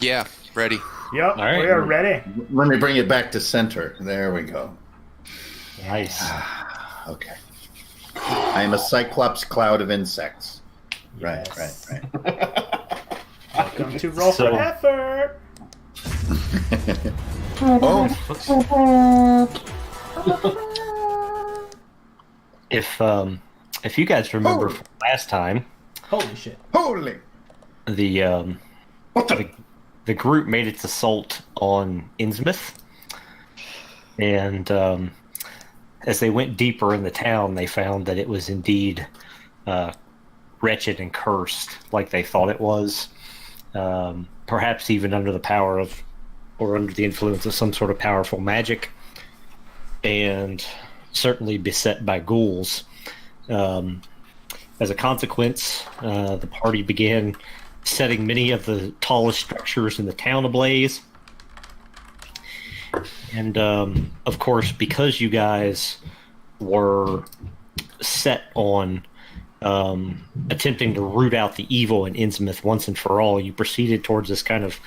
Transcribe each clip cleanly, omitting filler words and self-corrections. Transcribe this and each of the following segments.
Yeah, ready. Yep, All right. we are ready. Let me bring it back to center. There we go. Nice. Okay. I am a cyclops cloud of insects. Yes. Right. Welcome to Roll for Effort. Oh, If you guys remember from last time, Holy shit. holy! the the group made its assault on Innsmouth, and as they went deeper in the town, they found that it was indeed wretched and cursed, like they thought it was. Perhaps even under the power of, or under the influence of some sort of powerful magic, and certainly beset by ghouls. As a consequence, the party began setting many of the tallest structures in the town ablaze. And, of course, because you guys were set on attempting to root out the evil in Innsmouth once and for all, you proceeded towards this kind of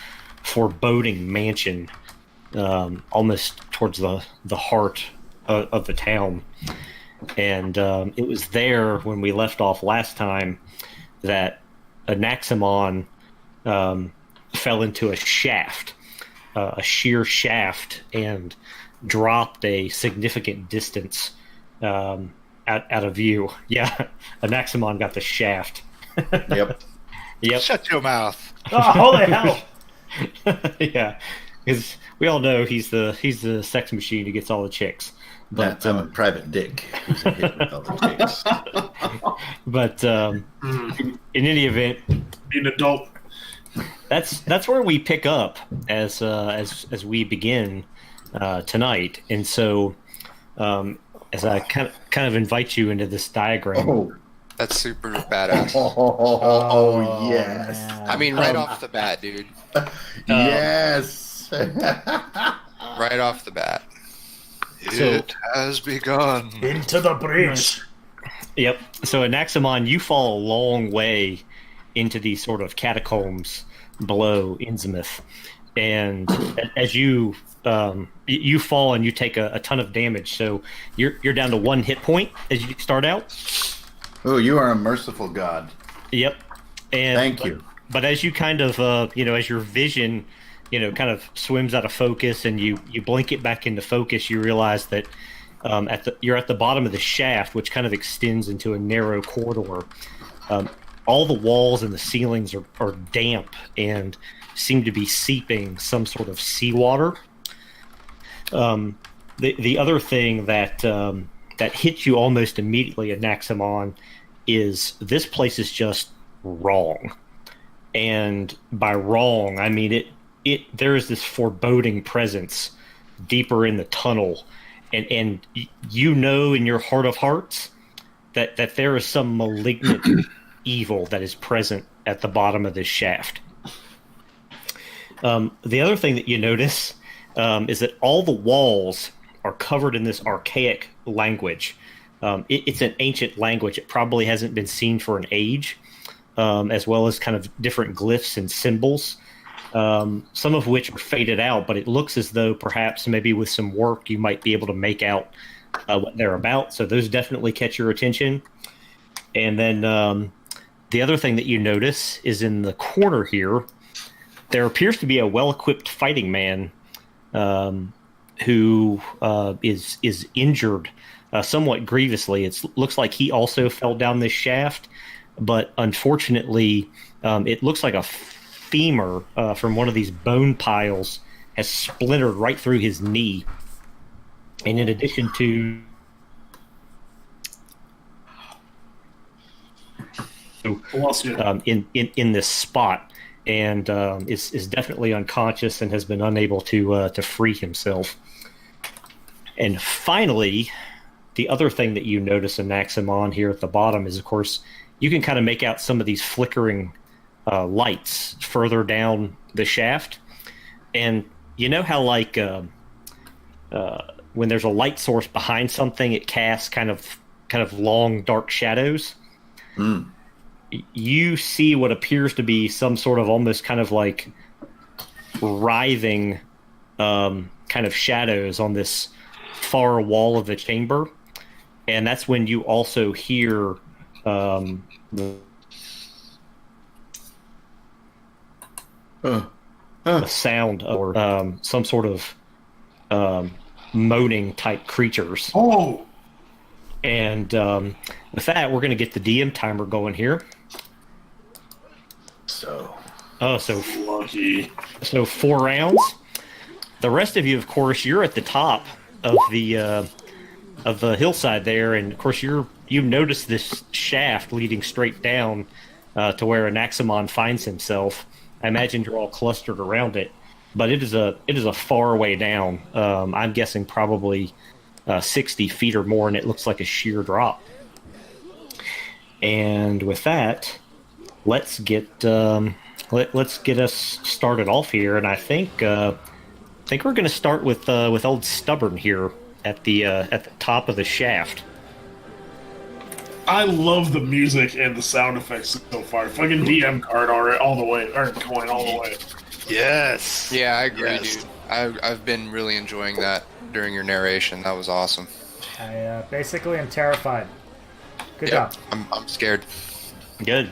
foreboding mansion, almost towards the heart of the town. And it was there, when we left off last time, that Anaximon fell into a shaft, a sheer shaft, and dropped a significant distance out of view. Yeah, Anaximon got the shaft. Yep. Yep. Shut your mouth. Oh, holy hell. Yeah, because we all know he's the sex machine who gets all the chicks. But I'm a private dick. Who's a hit with all the chicks. But in any event, Be an adult. that's where we pick up as we begin tonight. And so, as I kind of invite you into this diagram. Oh, That's super badass. Yes. Man. I mean, right off the bat, dude. Yes. Right off the bat. It has begun. Into the breach. Yep. So Anaximon, you fall a long way into these sort of catacombs below Innsmouth, and as you fall and you take a ton of damage. So you're down to 1 hit point as you start out. Oh, you are a merciful god. Yep. And Thank you. But as you kind of as your vision kind of swims out of focus, and you blink it back into focus, you realize that you're at the bottom of the shaft, which kind of extends into a narrow corridor. All the walls and the ceilings are damp and seem to be seeping some sort of seawater. The other thing that hits you almost immediately at Naximon is this place is just wrong. And by wrong, I mean there is this foreboding presence deeper in the tunnel, and in your heart of hearts that there is some malignant evil that is present at the bottom of this shaft. The other thing that you notice is that all the walls are covered in this archaic language. It's an ancient language. It probably hasn't been seen for an age, as well as kind of different glyphs and symbols. Some of which are faded out, but it looks as though perhaps maybe with some work you might be able to make out what they're about. So those definitely catch your attention. And then the other thing that you notice is in the corner here, there appears to be a well-equipped fighting man who is injured somewhat grievously. It looks like he also fell down this shaft, but unfortunately, it looks like a femur from one of these bone piles has splintered right through his knee. And in addition to in this spot, and is definitely unconscious and has been unable to free himself. And finally, the other thing that you notice in Naximon here at the bottom is, of course, you can kind of make out some of these flickering lights further down the shaft. And you know how when there's a light source behind something, it casts kind of long dark shadows. You see what appears to be some sort of almost kind of like writhing kind of shadows on this far wall of the chamber, and that's when you also hear a sound or some sort of moaning type creatures. Oh, And with that, we're going to get the DM timer going here. So, lucky. So 4 rounds. The rest of you, of course, you're at the top of the hillside there, and of course you notice this shaft leading straight down to where Anaximon finds himself. I imagine you're all clustered around it, but it is a far way down. I'm guessing probably 60 feet or more, and it looks like a sheer drop. And with that, let's get us started off here. And I think we're going to start with old Stubborn here at the top of the shaft. I love the music and the sound effects so far. Fucking DM card all the way, or coin all the way. Yes. Yeah, I agree, Yes. dude. I've been really enjoying that during your narration. That was awesome. I basically am terrified. Good Yeah, job. I'm scared. Good.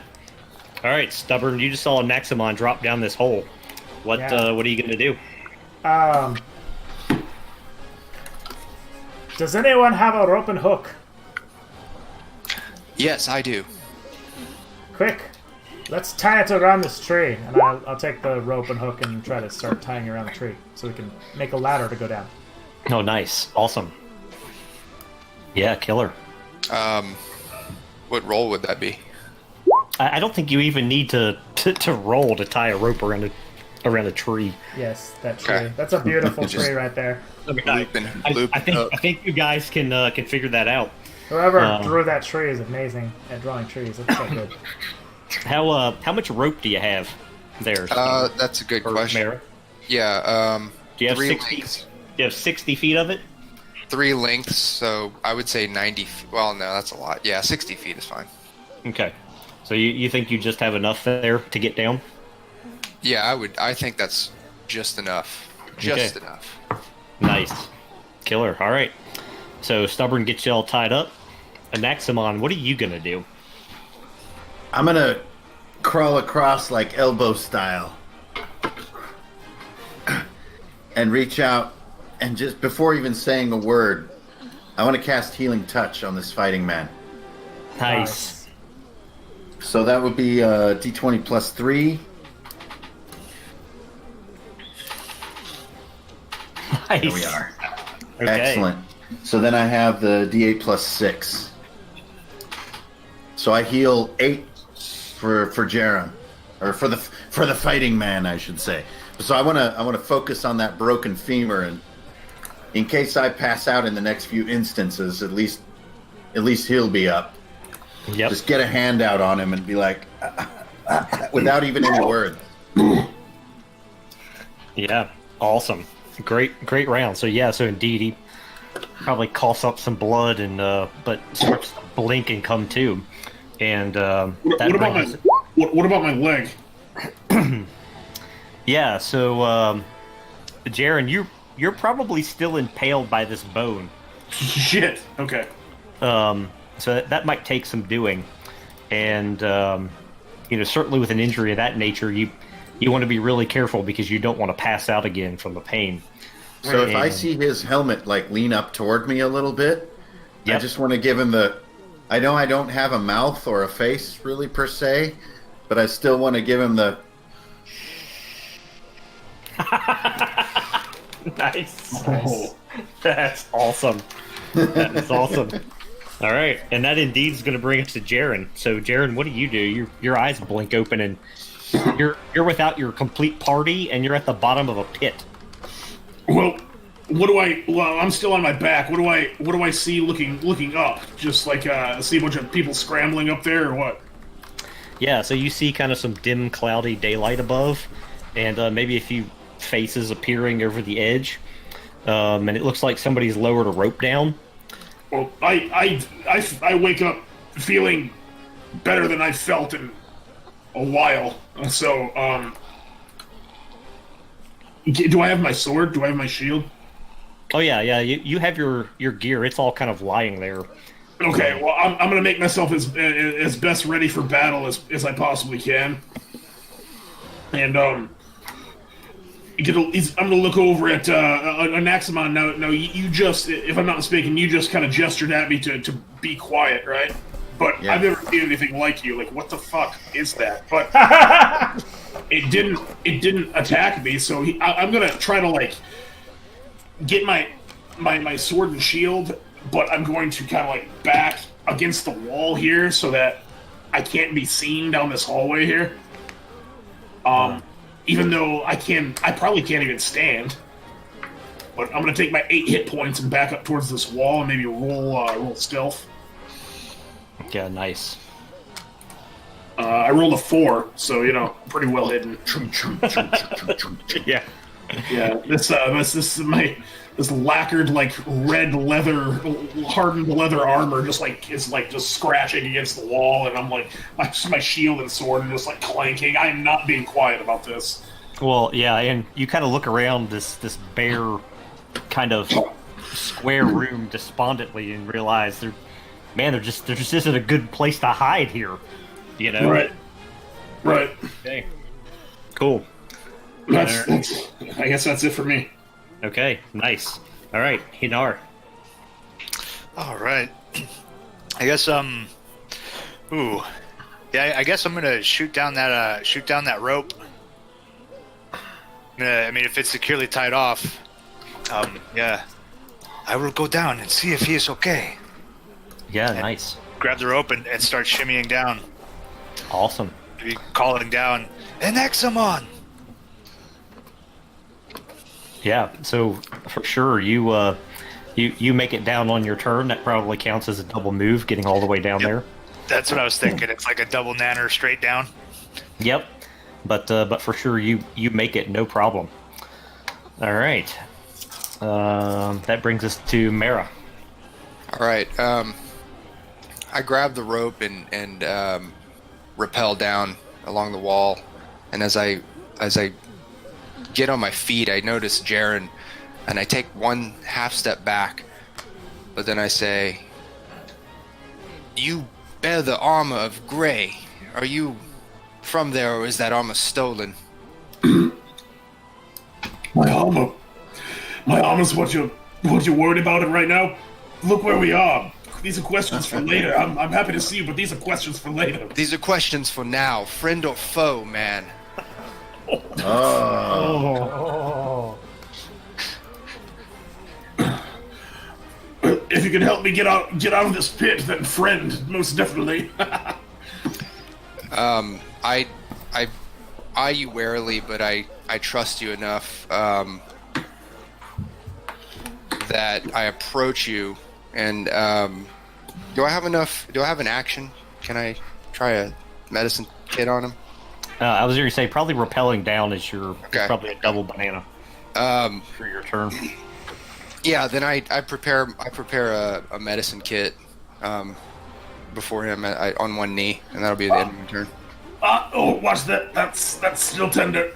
All right, Stubborn. You just saw Anaximon drop down this hole. What Yeah. what are you going to do? Does anyone have a rope and hook? Yes, I do. Quick, let's tie it around this tree, and I'll take the rope and hook and try to start tying around the tree so we can make a ladder to go down. Oh, nice. Awesome. Yeah, killer. What role would that be? I don't think you even need to roll to tie a rope around a tree. Yes, that tree. Okay. That's a beautiful Just- tree right there. Looping I think you guys can figure that out. Whoever drew that tree is amazing at drawing trees. That's so good. How much rope do you have there? That's a good or question. Mara? Yeah, Do you have 3 60? lengths. Do you have 60 feet of it? 3 lengths, so I would say 90 feet. Well, no, that's a lot. Yeah, 60 feet is fine. Okay. So you think you just have enough there to get down? Yeah, I think that's just enough. Just Okay. enough. Nice. Killer. All right. So Stubborn gets you all tied up. Anaximon, what are you going to do? I'm gonna crawl across like elbow style and reach out, and just before even saying a word, I want to cast Healing Touch on this fighting man. Nice. So that would be D20 plus 3. Nice. There we are. Okay. Excellent. So then I have the D8 plus 6. So I heal 8 for Jaron, or for the fighting man, I should say. So I want to focus on that broken femur, and in case I pass out in the next few instances, at least he'll be up. Yep. Just get a hand out on him and be like, without even any words. Yeah. Awesome. Great round. So indeed he probably coughs up some blood and but starts to blink and come to. And What about my leg? Yeah, so Jaren, you're probably still impaled by this bone. Shit. Okay. So that might take some doing. And certainly with an injury of that nature, you want to be really careful because you don't want to pass out again from the pain. So if I And- see his helmet like lean up toward me a little bit, I Yep. just want to give him I know I don't have a mouth or a face really per se, but I still want to give him the Nice. Oh. That's awesome. That's awesome. All right, and that indeed is going to bring us to Jaren. So, Jaren, what do? Your eyes blink open, and you're without your complete party, and you're at the bottom of a pit. Well, I'm still on my back. What do I see looking up? Just like see a bunch of people scrambling up there, or what? Yeah, so you see kind of some dim, cloudy daylight above, and maybe a few faces appearing over the edge. And it looks like somebody's lowered a rope down. Well, I wake up feeling better than I've felt in a while. So Do I have my sword? Do I have my shield? Oh yeah, yeah. You have your gear. It's all kind of lying there. Okay, well, I'm going to make myself as best ready for battle as I possibly can. And, I'm going to look over at Anaximon. Now, you just, if I'm not mistaken, you just kind of gestured at me to be quiet, right? But Yeah. I've never seen anything like you. Like, what the fuck is that? But it didn't attack me, so I'm going to try to, like, get my sword and shield, but I'm going to kind of like back against the wall here so that I can't be seen down this hallway here. Even though I probably can't even stand. But I'm gonna take my 8 hit points and back up towards this wall and maybe roll stealth. Yeah, nice. I rolled a 4, so pretty well hidden. Yeah. Yeah, this is this lacquered like red leather, hardened leather armor is just scratching against the wall, and I'm like my shield and sword are just like clanking. I am not being quiet about this. Well, yeah, and you kind of look around this bare kind of square room despondently and realize there just isn't a good place to hide here. You know? Right. Okay. Cool. That's I guess that's it for me. Okay, nice. All right, Hinar. All right. I guess ooh, yeah. I guess I'm gonna shoot down that rope. I mean, if it's securely tied off, yeah. I will go down and see if he is okay. Yeah, nice. Grab the rope and start shimmying down. Awesome. Be calling down, Anaximon! Yeah, so for sure you make it down on your turn. That probably counts as a double move, getting all the way down there. That's what I was thinking. It's like a double nanner straight down. Yep, but for sure you make it, no problem. All right, that brings us to Mara. All right. I grab the rope and rappel down along the wall, and as I get on my feet, I notice Jaren, and I take one half step back, but then I say, "You bear the armor of Grey. Are you from there, or is that armor stolen?" My armor's what you're worried about it right now. Look where we are. These are questions for later. I'm happy to see you, but these are questions for later. These are questions for now. Friend or foe, man? Oh. If you can help me get out of this pit, then friend, most definitely. I eye you warily, but I trust you enough that I approach you. And do I have an action? Can I try a medicine kit on him? I was going to say probably rappelling down is Okay. probably a double banana for your turn. Yeah, then I prepare a medicine kit before him on one knee, and that'll be the end of my turn. Watch that. That's still tender.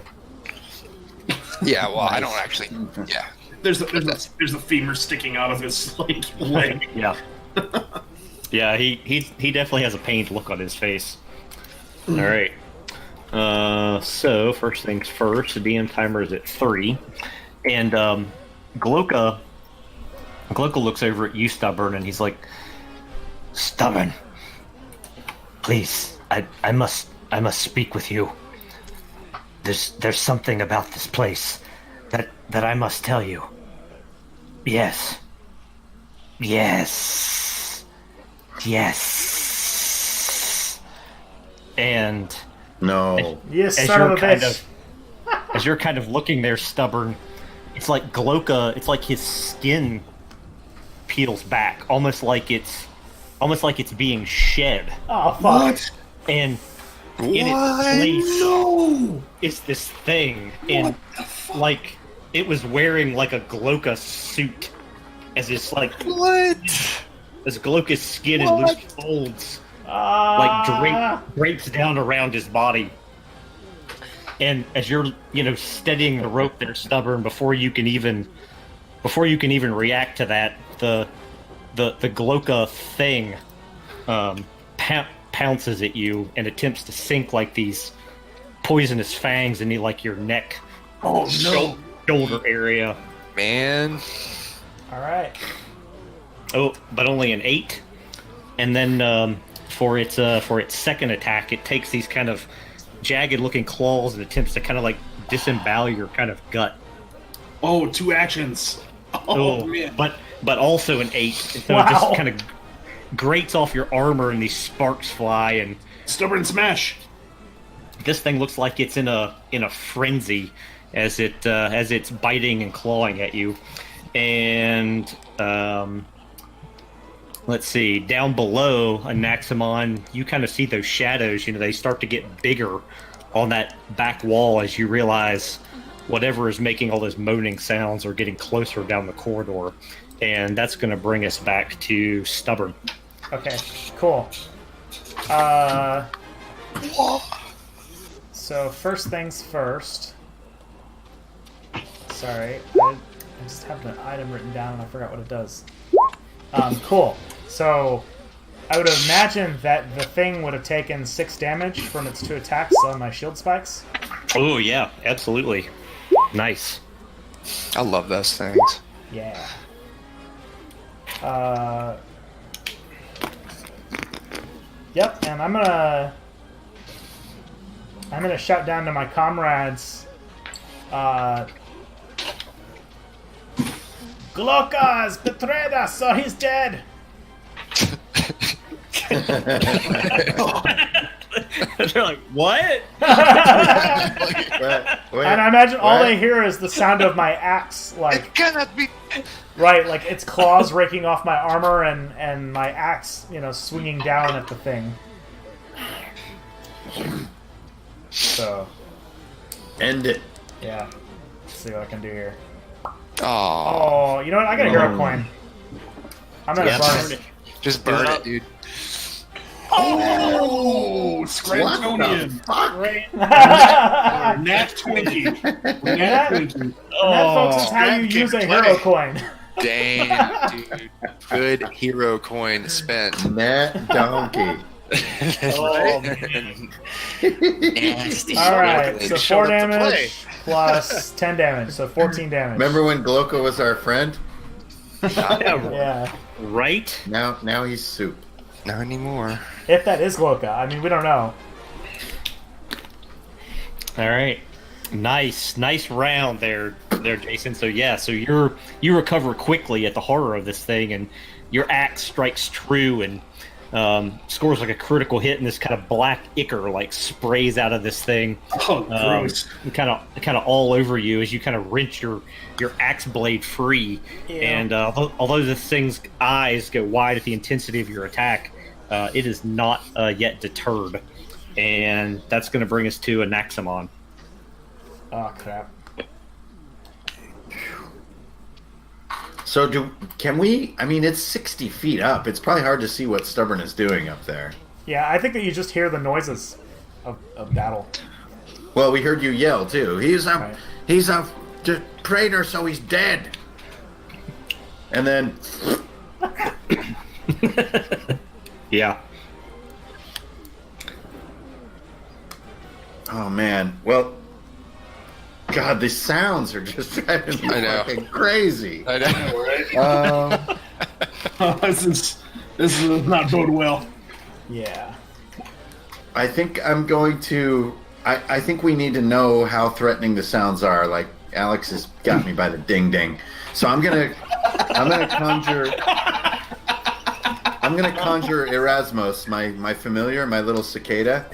Yeah, well, I don't actually. Yeah, There's the femur sticking out of his leg. Yeah. Yeah, he definitely has a pained look on his face. All right. So first things first, the DM timer is at 3, and Gloka looks over at you, Stubborn, and he's like, "Stubborn, please, I must speak with you. There's something about this place that I must tell you. Yes. And No. Yes, as son of you're a kind bitch. as you're kind of looking there, Stubborn, it's like Gloka, it's like his skin peels back, almost like it's being shed, Oh, fuck. What? and in its place No. is this thing, and like it was wearing like a Gloka suit, as it's like as Gloka's skin in loose folds like drapes down around his body. And as you're, steadying the rope there, Stubborn, before you can even react to that, the Gloka thing pounces at you and attempts to sink like these poisonous fangs into like your neck, shoulder area. Man. All right. Oh, but only an 8. And then for its second attack, it takes these kind of jagged-looking claws and attempts to kind of like disembowel your kind of gut. Oh, 2 actions. Oh man. But also an 8. So Wow. it just kind of grates off your armor and these sparks fly, and Stubborn smash. this thing looks like it's in a frenzy as it's biting and clawing at you. And let's see, down below Anaximon, you kind of see those shadows. They start to get bigger on that back wall as you realize whatever is making all those moaning sounds are getting closer down the corridor. And that's going to bring us back to Stubborn. Okay, cool. So first things first. Sorry, I just have the item written down and I forgot what it does. Cool. So I would imagine that the thing would have taken 6 damage from its 2 attacks on my shield spikes. Oh, yeah, absolutely. Nice. I love those things. Yeah. Yep, and I'm gonna shout down to my comrades. Gloka's betrayed us, so he's dead. They're like, what? And I imagine all they hear is the sound of my axe, like Cannot be. right, like its claws raking off my armor and my axe, swinging down at the thing. So, End it. yeah. Let's see what I can do here. Oh, Oh, you know what? I got a hero coin. I'm gonna burn it. just burn it, dude. Oh, What Scrantonian. the fuck? Nat 20. Nat 20. And that, folks, is how you use a hero coin. Damn, dude. Good hero coin spent. Nat donkey. Oh, man. Nasty. All right, so Showed 4 up to play. damage plus 10 damage, so 14 damage. Remember when Gloka was our friend? Yeah, Right? Now he's soup. Not anymore. if that is Gloka. I mean, we don't know. All right. Nice round there, Jason. So yeah, so you recover quickly at the horror of this thing, and your axe strikes true and scores like a critical hit, and this kind of black ichor like sprays out of this thing, Oh, gross. kind of all over you as you kind of wrench your axe blade free. Yeah. And although this thing's eyes go wide at the intensity of your attack, it is not yet deterred, and that's going to bring us to Anaximon. Oh crap. So can we? I mean, it's 60 feet up. It's probably hard to see what Stubborn is doing up there. Yeah, I think that you just hear the noises of battle. Well, we heard you yell too. He's a Right. he's a traitor, so he's dead. And then Yeah. oh man, well, God, the sounds are just driving me I know. fucking crazy. I know. This is not bode well. Yeah. I think I'm going to. I think we need to know how threatening the sounds are. Like Alex has got me by the ding ding, so I'm gonna conjure Erasmus, my familiar, my little cicada,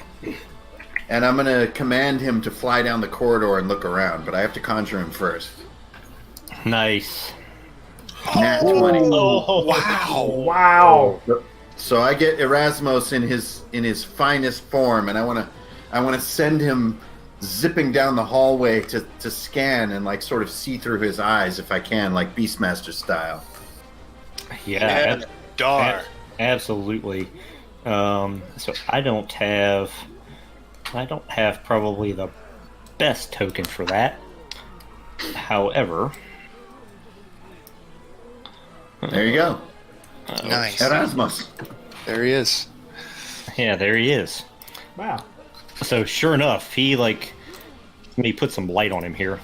and I'm gonna command him to fly down the corridor and look around. But I have to conjure him first. Nice. Nat 20. Wow. So I get Erasmus in his finest form, and I want to send him zipping down the hallway to scan and like sort of see through his eyes if I can, like Beastmaster style. Yeah. Dar. Absolutely. So I don't have probably the best token for that. However, There you go. Nice. Erasmus. There he is. yeah, there he is. Wow. So sure enough, he let me put some light on him here.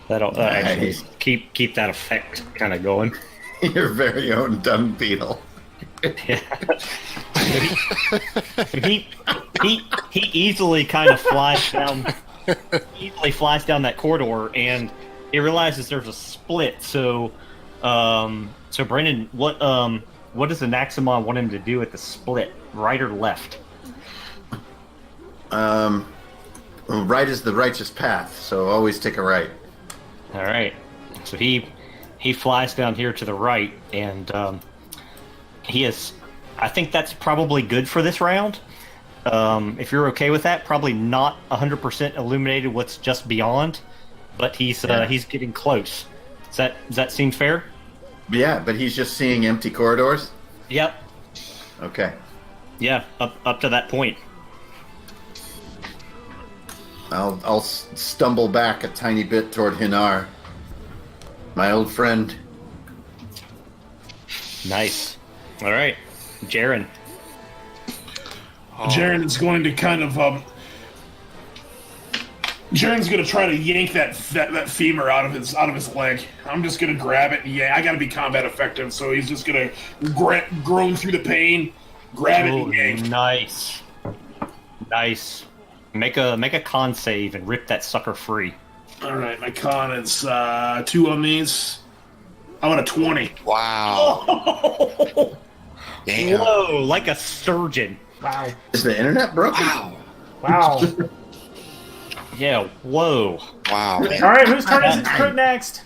That'll actually Nice. keep that effect kind of going. Your very own dung beetle. Yeah. he easily kind of flies down that corridor, and he realizes there's a split. So Brendan, what does Anaximon want him to do at the split? Right or left? Right is the righteous path, so always take a right. All right. So he flies down here to the right, and he is. I think that's probably good for this round. If you're okay with that, probably not 100% illuminated what's just beyond, but he's getting close. Does that seem fair? Yeah, but he's just seeing empty corridors. Yep. Okay. Yeah. Up to that point. I'll stumble back a tiny bit toward Hinar, my old friend. Nice. All right, Jaren. Jaren is going to kind of Jaren's going to try to yank that femur out of his leg. I'm just going to grab it. Yeah, I got to be combat effective, so he's just going to groan through the pain, grab it, and yank. Nice. Make a con save and rip that sucker free. All right, my con is 2 on these. I want a 20. Wow. Oh, Damn. Whoa, like a surgeon. Wow. Is the internet broken? Wow. Wow. Yeah. Whoa. Wow. All right, whose turn is it to crit next?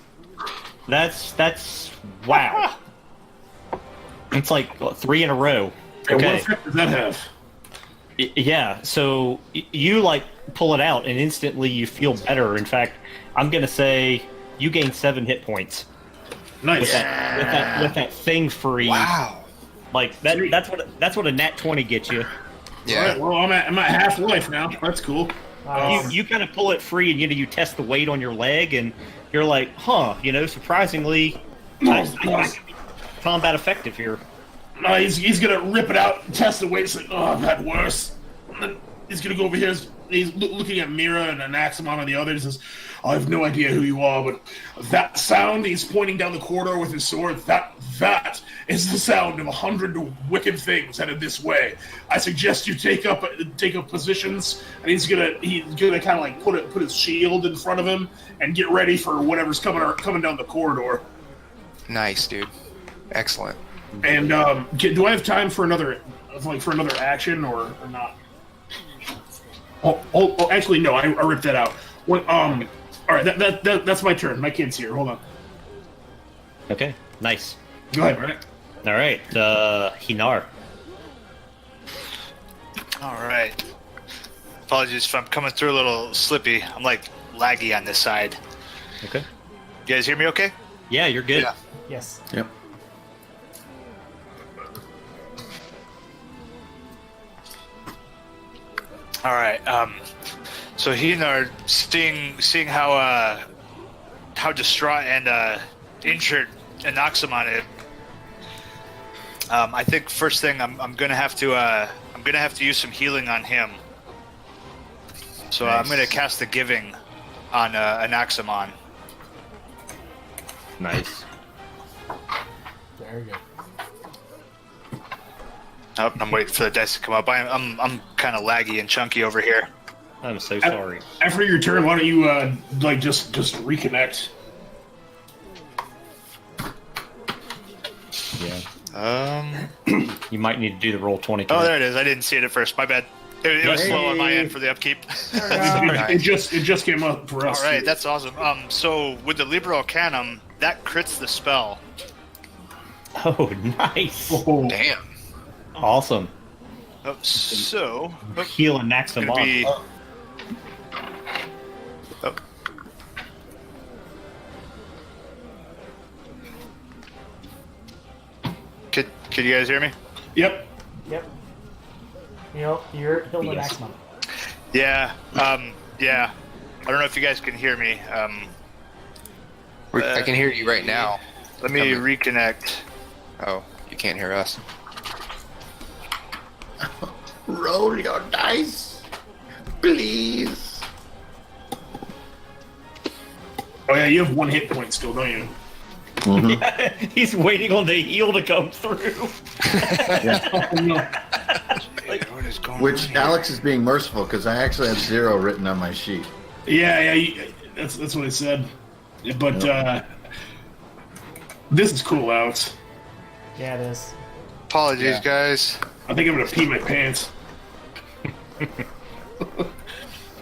That's wow. It's like 3 in a row. and what Okay. effect does that have? Yeah. So you pull it out, and instantly you feel better. In fact, I'm gonna say you gain 7 hit points Nice. with that thing free. Wow. Like that. That's what a nat 20 gets you. All Yeah. right, well, I'm at half life now. That's cool. You kind of pull it free, and you test the weight on your leg, and you're like, huh, surprisingly, I can be combat effective here. He's gonna rip it out, and test the weight. It's like, oh, I've had worse. And then he's gonna go over here. He's looking at Mira and Anaximon and the others. Says, I have no idea who you are, but that sound. He's pointing down the corridor with his sword. That is the sound of 100 wicked things headed this way. I suggest you take up positions. And he's gonna kind of like put his shield in front of him and get ready for whatever's coming down the corridor. Nice, dude. Excellent. And do I have time for another action or not? Oh, actually no, I ripped that out. All right, that's my turn. My kid's here. Hold on. Okay, nice. Go ahead, Brett. All right, Hinar. All right. Apologies if I'm coming through a little slippy. I'm like laggy on this side. Okay. You guys hear me okay? Yeah, you're good. Yeah. Yes. Yep. All right. So Hinar, seeing how distraught and injured Anaximon is, I think first thing I'm gonna have to use some healing on him. So I'm Nice. gonna cast the Giving on Anaximon. Nice. Very good. Oh, I'm waiting for the dice to come up. I'm kind of laggy and chunky over here. I'm so sorry. After your turn, why don't you just reconnect? Yeah. You might need to do the roll 20. Oh, there it is. I didn't see it at first. My bad. It was slow on my end for the upkeep. It just came up for us. All right, that's awesome. So with the Libra Arcanum, that crits the spell. Oh, nice. Oh, Damn. Awesome. So Heal and it's gonna be. Anaximon. Oh. Could you guys hear me? Yep. Yep. You're Hilda Yes. Maximum. Yeah. Yeah. don't know if you guys can hear me. I can hear you right now. Let me reconnect. Oh, you can't hear us. Roll your dice, please. Oh yeah, you have 1 hit point still, don't you? He's waiting on the heal to come through. Oh, no. What is going Which on here? Alex is being merciful because I actually have 0 written on my sheet. Yeah, that's what I said. But this is cool, Alex. Yeah, it is. Apologies, Yeah. guys. I think I'm gonna pee my pants.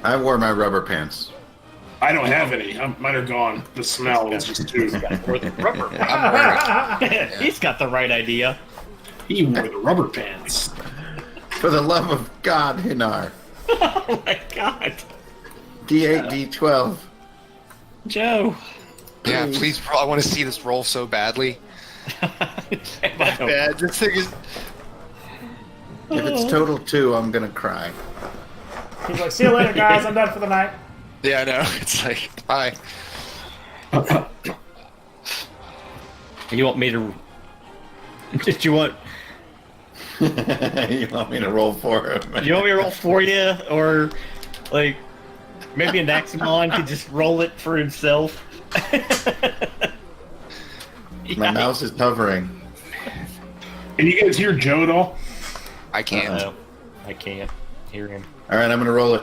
I wore my rubber pants. I don't have any. Mine are gone. The smell is just too. Or the rubber. He's got the right idea. He wore the rubber pants. For the love of God, Hinar. Oh my god. D8, D12. Joe. Yeah, please. I want to see this roll so badly. Yeah, this thing is. If it's total 2, I'm gonna cry. He's like, see you later, guys. I'm done for the night. Yeah, I know. It's like, bye. You want me to? Did you want? You want me to roll for him? You want me to roll for you, or like maybe an Aximon could just roll it for himself? My mouse is hovering. Can you guys hear Joe at all? I can't. No, I can't hear him. All right, I'm gonna roll it.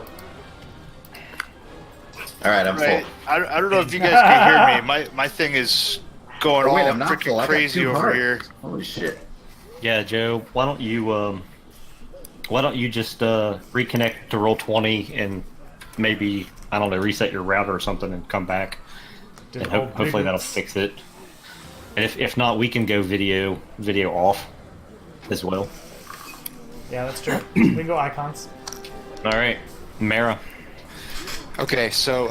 All right, I'm Right. full. I don't know if you guys can hear me. My thing is going Oh, wait, all I'm not full. freaking I got crazy 2 over hearts. here. Holy shit! Yeah, Joe. Why don't you just reconnect to Roll20 and maybe I don't know reset your router or something and come back. And hopefully that'll fix it. And if not, we can go video off as well. Yeah, that's true. We can go icons. All right, Mara. Okay, so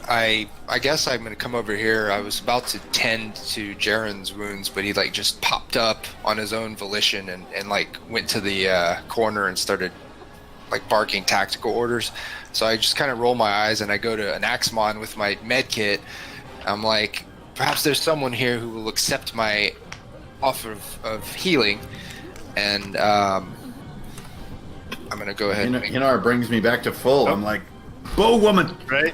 I guess I'm gonna come over here. I was about to tend to Jaren's wounds, but he like just popped up on his own volition and like went to the corner and started like barking tactical orders. So I just kind of roll my eyes and I go to an Axmon with my med kit. I'm like, perhaps there's someone here who will accept my offer of healing, and I'm gonna go ahead. Hinar brings me back to full. I'm like, Bow woman, Right?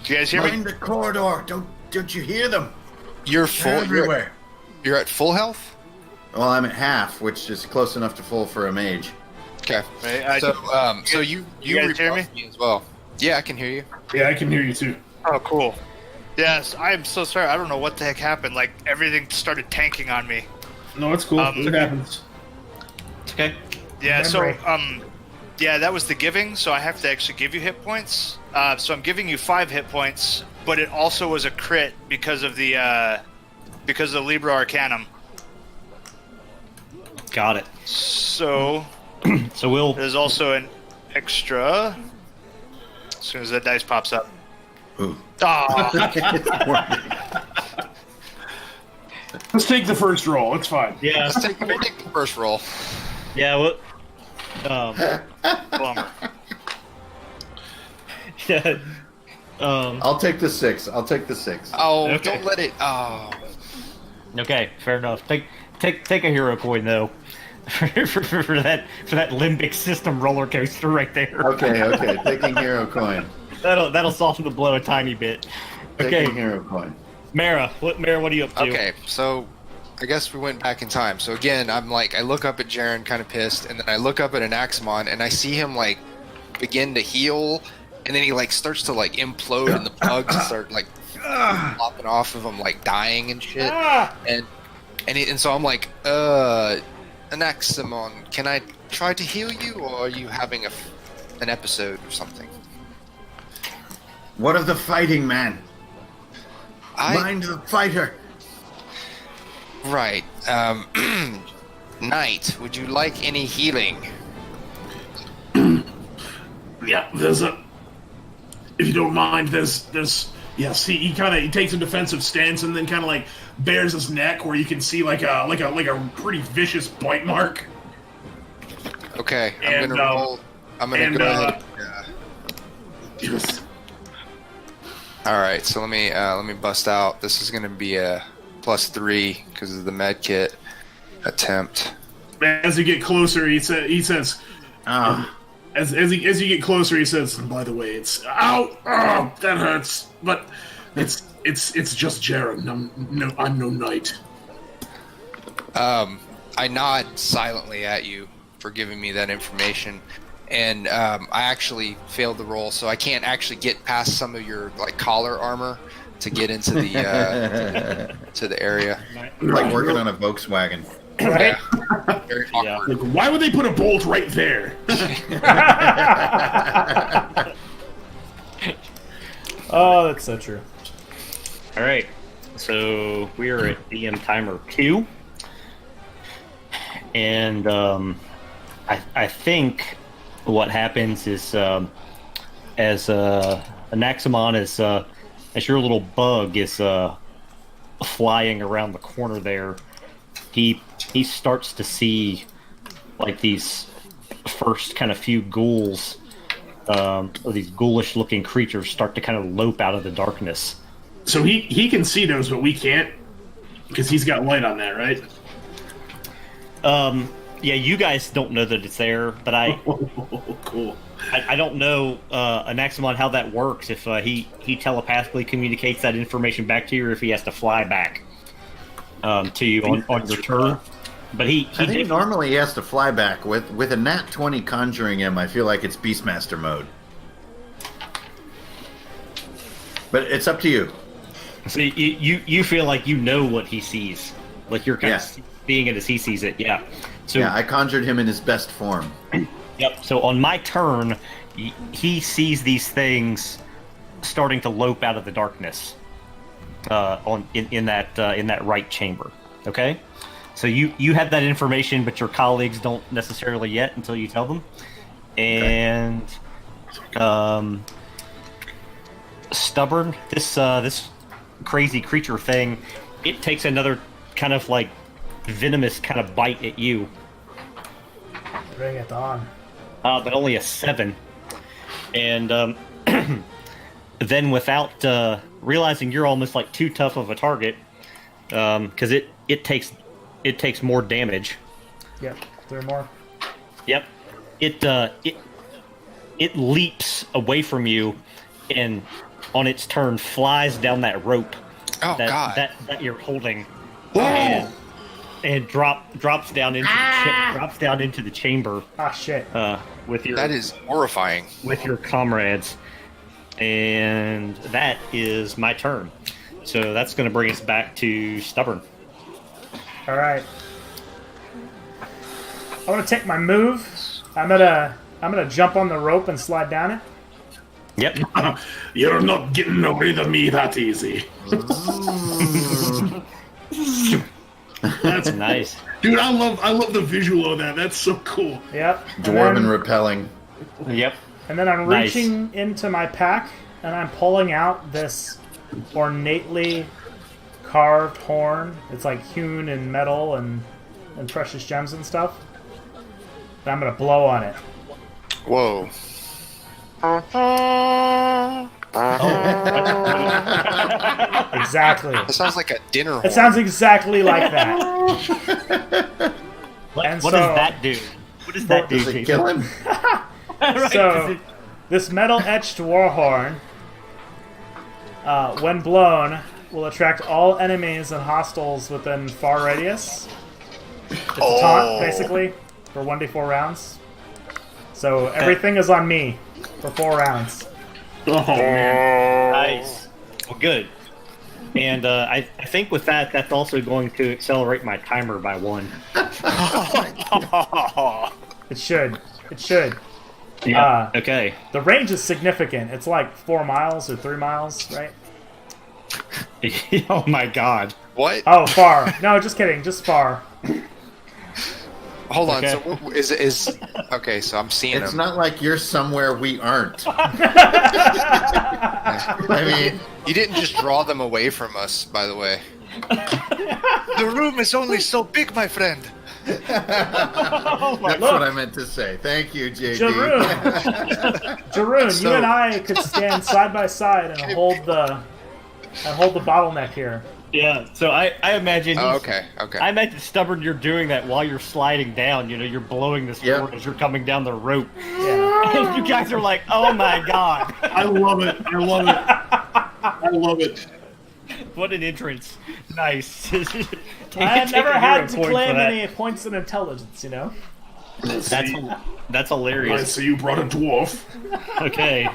Do you guys hear me? mind the corridor. Don't you hear them? You're They're full. everywhere. You're at full health. Well, I'm at half, which is close enough to full for a mage. Okay. Right, So you guys hear me? rebuffed me as well. Yeah, I can hear you. Yeah, I can hear you too. Oh, cool. Yes, I am so sorry. I don't know what the heck happened. Like everything started tanking on me. No, it's cool. It happens. Okay. Yeah. Memory. So yeah, that was the giving. So I have to actually give you hit points. So I'm giving you 5 hit points, but it also was a crit because of the Libra Arcanum. Got it. So So we'll. there's also an extra. As soon as that dice pops up. Ooh. Ah. Let's take the first roll. It's fine. Yeah. We'll take the first roll. Yeah. Well. Bummer. Yeah. I'll take the 6. I'll take the 6. Oh, Okay. don't let it. Oh, Okay. Fair enough. Take a hero coin though. for that limbic system roller coaster right there. Okay. Taking hero coin. That'll soften the blow a tiny bit. Okay, Taking hero coin. Mara, what are you up to? okay. So I guess we went back in time. So again, I'm like, I look up at Jaren, kind of pissed, and then I look up at an Axmon, and I see him like begin to heal, and then he like starts to like implode, and the bugs start like flopping off of him, like dying and shit. Ah! And so I'm like, Anaximon, can I try to heal you, or are you having an episode or something? What of the fighting man? Mind the fighter. Right. Knight, would you like any healing? Yeah, there's a. If you don't mind, there's. Yeah, see, he takes a defensive stance and then kind of like bares his neck, where you can see like a pretty vicious bite mark. Okay, I'm And, gonna roll. I'm gonna and, go ahead. Yes. All right, so let me bust out. This is going to be a +3 because of the med kit attempt. As you get closer, he says, Ah, as you get closer, he says, and by the way, it's ow, that hurts, but it's just Jaren. I'm no knight. I nod silently at you for giving me that information, and I actually failed the roll, so I can't actually get past some of your like collar armor to get into the to the area. like working on a Volkswagen. Right? Yeah. Very awkward. Like, why would they put a bolt right there? Oh, that's so true. All right, so we are at DM timer 2, and I think what happens is as Anaximon as your little bug is flying around the corner there, he starts to see like these first kind of few ghouls, or these ghoulish looking creatures start to kind of lope out of the darkness. So he can see those, but we can't, because he's got light on that, right? Yeah, you guys don't know that it's there, but Cool. I don't know, Anaximon, how that works, if he telepathically communicates that information back to you, or if he has to fly back to you on your turn. But I think normally he has to fly back. With a nat 20 conjuring him, I feel like it's Beastmaster mode. But it's up to you. So you feel like you know what he sees, like you're kind Yeah. of seeing it as he sees it. Yeah. So Yeah, I conjured him in his best form. yep. So on my turn, he sees these things starting to lope out of the darkness. In that right chamber. Okay. So you have that information, but your colleagues don't necessarily yet until you tell them. And Stubborn, this crazy creature thing, it takes another kind of like venomous kind of bite at you, Bring it on. but only a 7. And then without realizing you're almost like too tough of a target, because it takes more damage. Yep. 3 more. Yep. It leaps away from you, and on its turn flies down that rope Oh God! that you're holding, and drops down into the chamber Ah, shit. with your That is horrifying. with your comrades, and that is my turn. So that's going to bring us back to Stubborn. All right. I want to take my move. I'm gonna jump on the rope and slide down it. Yep. You're not getting rid of me that easy. That's Nice. dude. I love the visual of that. That's so cool. Yep. Dwarven repelling. Yep. And then I'm Nice. reaching into my pack and I'm pulling out this ornately carved horn. It's like hewn in metal and precious gems and stuff. And I'm gonna blow on it. Whoa! Exactly. That sounds like a dinner horn. It sounds exactly like that. What And does so- that do? What does that do? Does it Jason? kill him? Right, So, does it- this metal-etched war horn, when blown, will attract all enemies and hostiles within far radius. It's a taunt, basically, for 1d4 rounds. So everything is on me for 4 rounds. Oh man. Nice. Well, good. And I think with that, that's also going to accelerate my timer by 1. It should. It should. Yeah. Okay. The range is significant. It's like 4 miles or 3 miles, right? Oh my God. What? Oh, far. No, just kidding. Just far. Hold on. Okay. So is okay? So I'm seeing It's him. not like you're somewhere we aren't. I mean, You didn't just draw them away from us, by the way. The room is only so big, my friend. That's what I meant to say. Thank you, JD. Jaroon, you and I could stand side by side and hold the bottleneck here. Yeah, so I imagine. Oh, okay. I imagine Stubborn, you're doing that while you're sliding down. You know, you're blowing this forward as you're coming down the rope. Yeah. And you guys are like, "Oh my god!" I love it. I love it. What an entrance! Nice. I've never had to claim any points in intelligence. You know. That's hilarious. I see you brought a dwarf. Okay.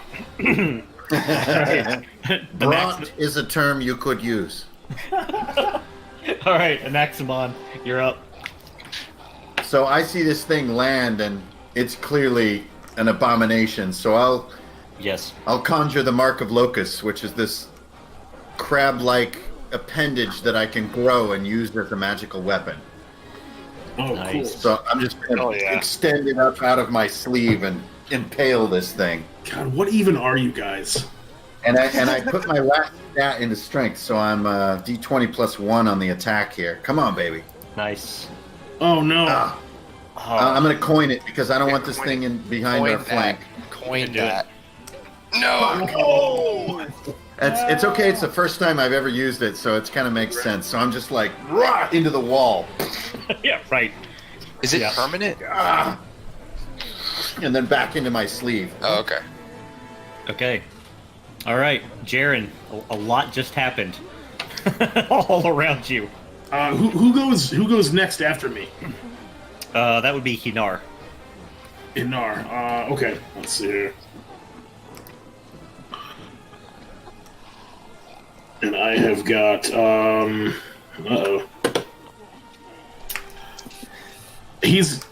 Brought is a term you could use. All right, Anaximon, you're up. So I see this thing land, and it's clearly an abomination. So I'll conjure the Mark of Locust, which is this crab-like appendage that I can grow and use as a magical weapon. Oh, Nice. cool. So I'm just going to extend it up out of my sleeve and impale this thing. God, what even are you guys? And I put my last stat into strength, so I'm D20 plus 1 on the attack here. Come on, baby. Nice. Oh no. I'm going to coin it because I don't want this thing in behind our flank. Coin that. No! It's okay. It's the first time I've ever used it, so it kind of makes sense. So I'm just like, rah, into the wall. Yeah, right. Is it permanent? And then back into my sleeve. Oh, okay. Okay. All right, Jaren, a lot just happened. All around you. Who goes next after me? That would be Hinar. Inar. Okay, let's see here. And I have got uh-oh. He's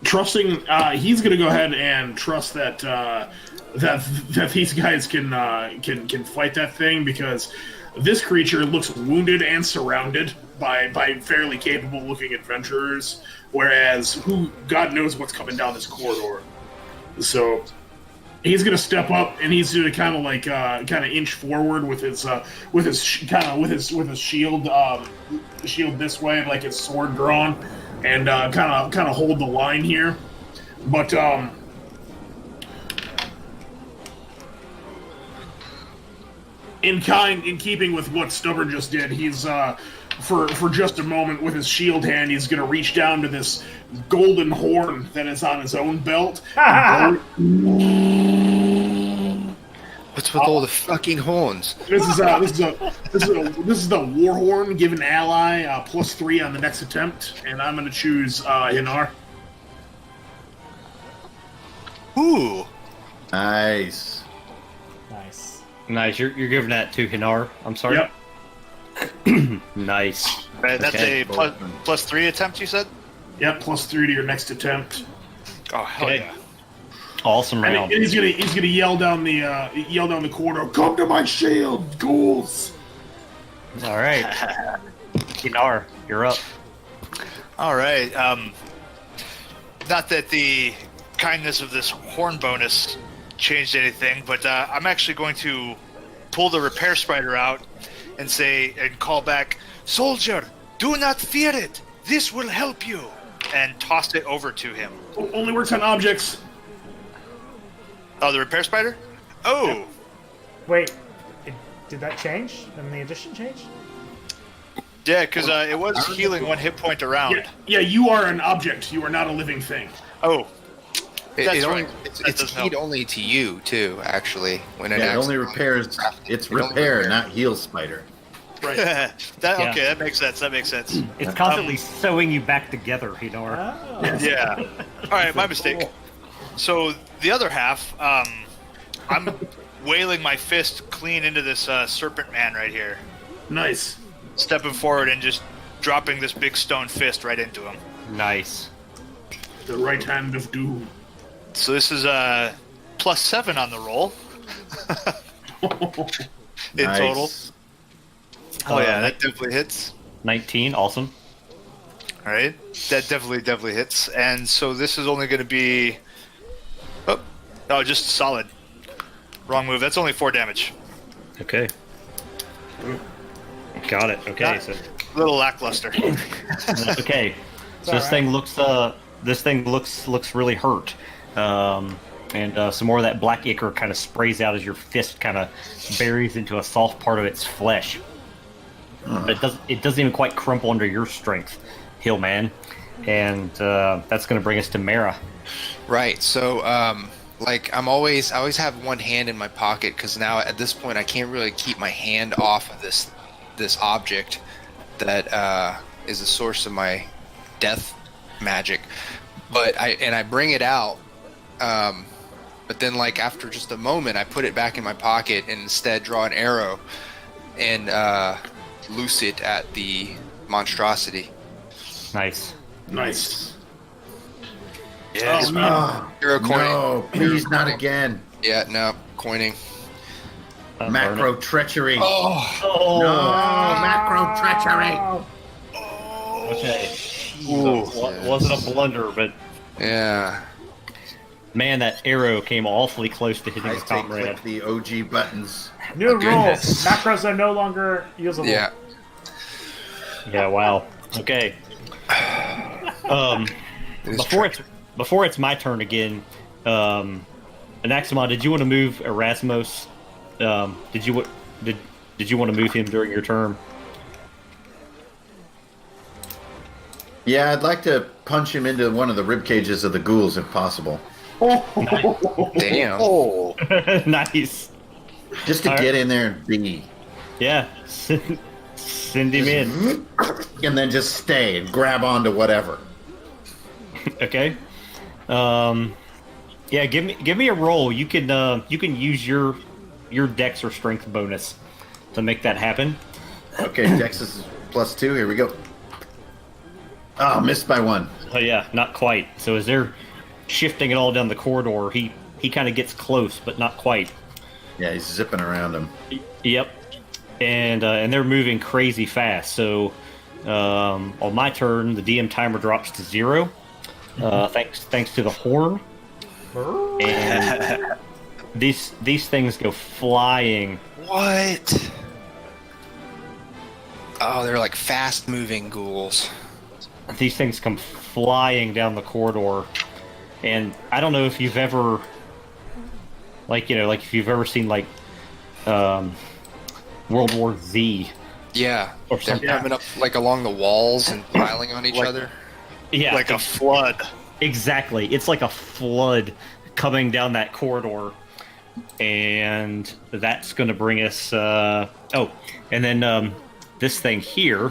trusting he's gonna go ahead and trust that that these guys can fight that thing, because this creature looks wounded and surrounded by fairly capable looking adventurers, whereas God knows what's coming down this corridor. So he's gonna step up and he's gonna kind of inch forward with his shield this way, like his sword drawn, and kind of hold the line here. But in keeping with what Stubborn just did, he's for just a moment with his shield hand, he's gonna reach down to this golden horn that is on his own belt. What's with all the fucking horns? This is the war horn. Give an ally +3 on the next attempt, and I'm gonna choose Hinar. Ooh. Nice. Nice. Nice. You're giving that to Hinar. I'm sorry. Yep. Nice. Right, that's Okay. a +3 attempt, you said? Yep, +3 to your next attempt. Oh, hell Okay. yeah. Awesome And round. he's gonna yell down the corridor. Come to my shield, ghouls! All right. Hinar, you're up. All right. Not that the kindness of this horn bonus changed anything, but I'm actually going to pull the repair spider out and call back, "Soldier, do not fear it. This will help you," and toss it over to him. Only works on objects. Oh, the repair spider? Oh. Wait, did that change? And the addition change? Yeah, because it was healing 1 hit point around. Yeah, you are an object. You are not a living thing. Oh. It That's only, right. It's That does keyed help. only to you too. Actually, when an Yeah, it axe- only repairs. It's It only repair, repairs. not heal spider. Right. Okay, that makes sense. That makes sense. It's constantly sewing you back together, Hinar. Oh. Yeah. All right, my mistake. So the other half, I'm wailing my fist clean into this serpent man right here, Nice. stepping forward and just dropping this big stone fist right into him. Nice. The right hand of doom. So this is +7 on the roll in Nice. total. Oh yeah, that definitely hits. 19, awesome. All right, that definitely hits. And so this is only going to be, oh, just solid. Wrong move. That's only 4 damage. Okay. Got it. Okay, so A little lackluster. okay. So this thing looks really hurt, and some more of that black ichor kind of sprays out as your fist kind of buries into a soft part of its flesh. But it doesn't even quite crumple under your strength, Hillman, and that's going to bring us to Mara. Right. So, like, I always have one hand in my pocket because now at this point I can't really keep my hand off of this object that is the source of my death magic. But I bring it out, but then like after just a moment I put it back in my pocket and instead draw an arrow and loose it at the monstrosity. Nice. Yeah. Hero coin. No, please not again. Yeah, no coining. Macro treachery. Oh, No, macro treachery. Okay. Wasn't a blunder, but yeah. man, that arrow came awfully close to hitting I his take comrade. click the OG buttons. New rules. goodness. Macros are no longer usable. Yeah. Yeah, wow. Okay. It is Before it's my turn again, Anaximon, did you want to move Erasmus? Did you want to move him during your turn? Yeah, I'd like to punch him into one of the rib cages of the ghouls if possible. Damn. Oh. Nice. Just to All get in there and be. Yeah. Send him in. And then just stay and grab onto whatever. Okay. Yeah. Give me a roll. You can use your dex or strength bonus to make that happen. Okay, Dex is +2. Here we go. Oh, missed by 1. Oh yeah, not quite. So as they're shifting it all down the corridor, he kind of gets close, but not quite. Yeah, he's zipping around him. Yep. And they're moving crazy fast. So on my turn, the DM timer drops to 0. Thanks to the horn. And these things go flying. What? Oh, they're like fast-moving ghouls. These things come flying down the corridor, and I don't know if you've ever, if you've ever seen World War Z. Yeah. Or They're something. coming up like along the walls and piling on each other. Yeah, Like a flood. exactly. It's like a flood coming down that corridor, and that's going to bring us. And then this thing here,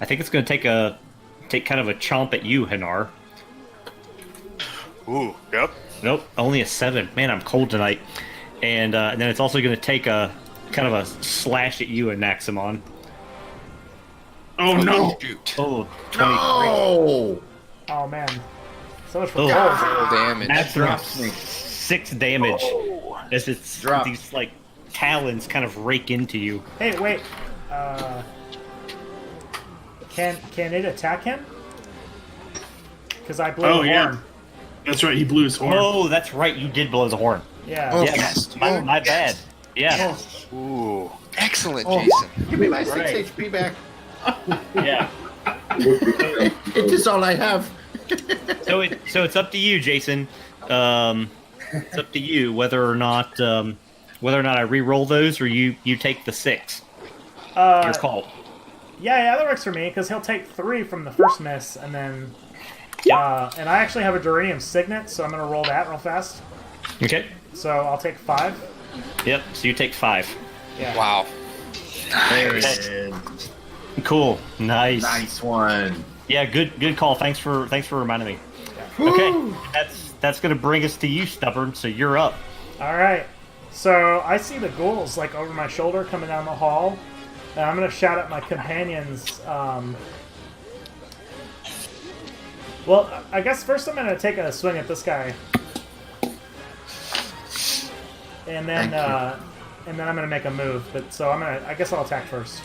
I think it's going to take kind of a chomp at you, Hanar. Ooh, yep. Nope, only a 7. Man, I'm cold tonight. And then it's also going to take a kind of a slash at you, Anaximon. Oh no! Shoot. Oh, 23. Oh! Oh man, so much for Oh. goals. Full damage. That's drops me. 6 damage. As it's Drop. these talons kind of rake into you. Hey, wait. Can it attack him? Because I blew Oh the yeah, horn. that's right. He blew his horn. Oh, that's right. You did blow the horn. Yeah. Oh, Yeah, yes. my bad. Yeah, Ooh. Excellent, Jason. Give me my 6 Right. HP back. yeah. It is all I have. So it's up to you, Jason. It's up to you whether or not I re-roll those or you take the 6. Your call. Yeah, that works for me because he'll take 3 from the first miss, and then. Yep. And I actually have a Duranium Signet, so I'm gonna roll that real fast. Okay. So I'll take 5. Yep. So you take 5. Yeah. Wow. There it is. Cool. Nice. Nice one. Yeah. Good call. Thanks for reminding me. Okay. That's gonna bring us to you, Stubborn. So you're up. All right. So I see the ghouls over my shoulder coming down the hall, and I'm gonna shout at my companions. Well, I guess first I'm gonna take a swing at this guy, and then I'm gonna make a move. But so I guess I'll attack first.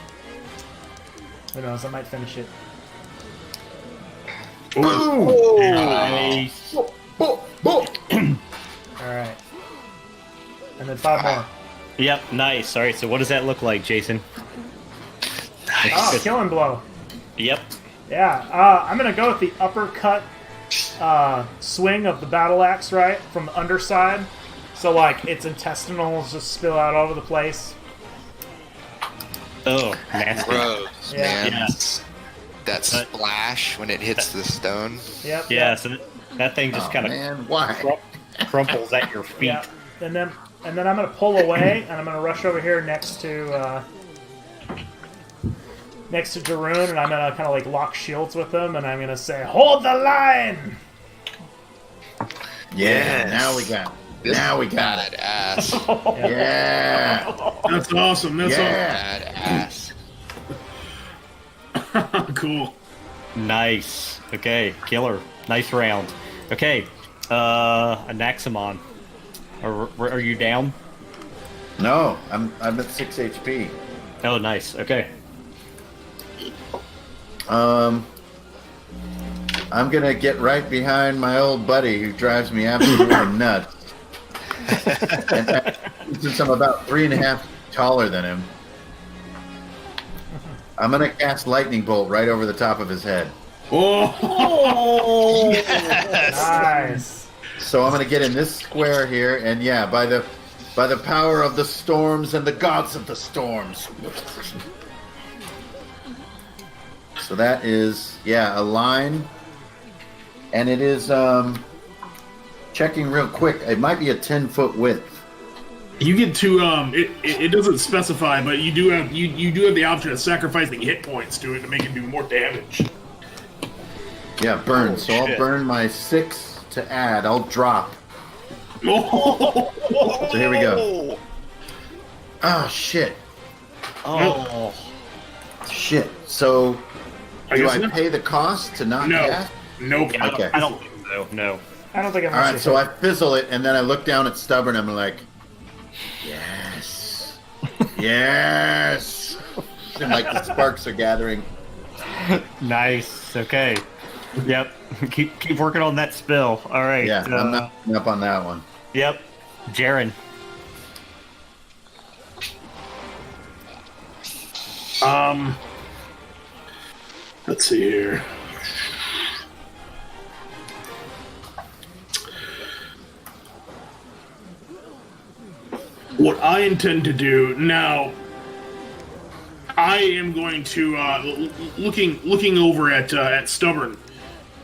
Who knows? I might finish it. Nice. All right. And then 5 more. Yep. Nice. All right. So what does that look like, Jason? Oh, killing blow. Yep. Yeah, I'm gonna go with the uppercut swing of the battle axe, right, from the underside. So, like, its intestinals just spill out all over the place. Oh, nasty. Gross, Yeah. man. Yes. That splash when it hits the stone. Yep. Yeah, Yep. so that thing just kind of Man, why? crumples at your feet. Yeah. And then I'm gonna pull away, and I'm gonna rush over here next to Daroon, and I'm gonna kind of like lock shields with him, and I'm gonna say, "Hold the line!" Yeah, Yes. now we got it. Ass. Yeah. That's awesome. That's Yeah. Badass. awesome. Cool. Nice. Okay, killer. Nice round. Okay, Anaximon. Are you down? No, I'm at 6 HP. Oh, nice. Okay. I'm gonna get right behind my old buddy who drives me absolutely nuts. And since I'm about 3.5 taller than him, I'm gonna cast lightning bolt right over the top of his head. Oh, Nice. So I'm gonna get in this square here, and yeah, by the power of the storms and the gods of the storms. So that is, yeah, a line, and it is checking real quick. It might be a 10-foot width. you get to it doesn't specify, but you do have the option of sacrificing hit points to it to make it do more damage. Yeah, burn. Oh, So I'll shit. burn my 6 to add. I'll drop. Oh, So here we go. Oh shit! Oh. Shit. So I do guess I not. pay the cost to not No. cast? Nope. Yeah, Okay. I don't think so. No. I don't think I'm All right, actually so I fizzle it, and then I look down at Stubborn. I'm like, yes, yes, and like the sparks are gathering. Nice. Okay. Yep. Keep working on that spell. All right. Yeah, I'm not giving up on that one. Yep. Jaren. Let's see here. What I intend to do now, I am going to looking over at Stubborn.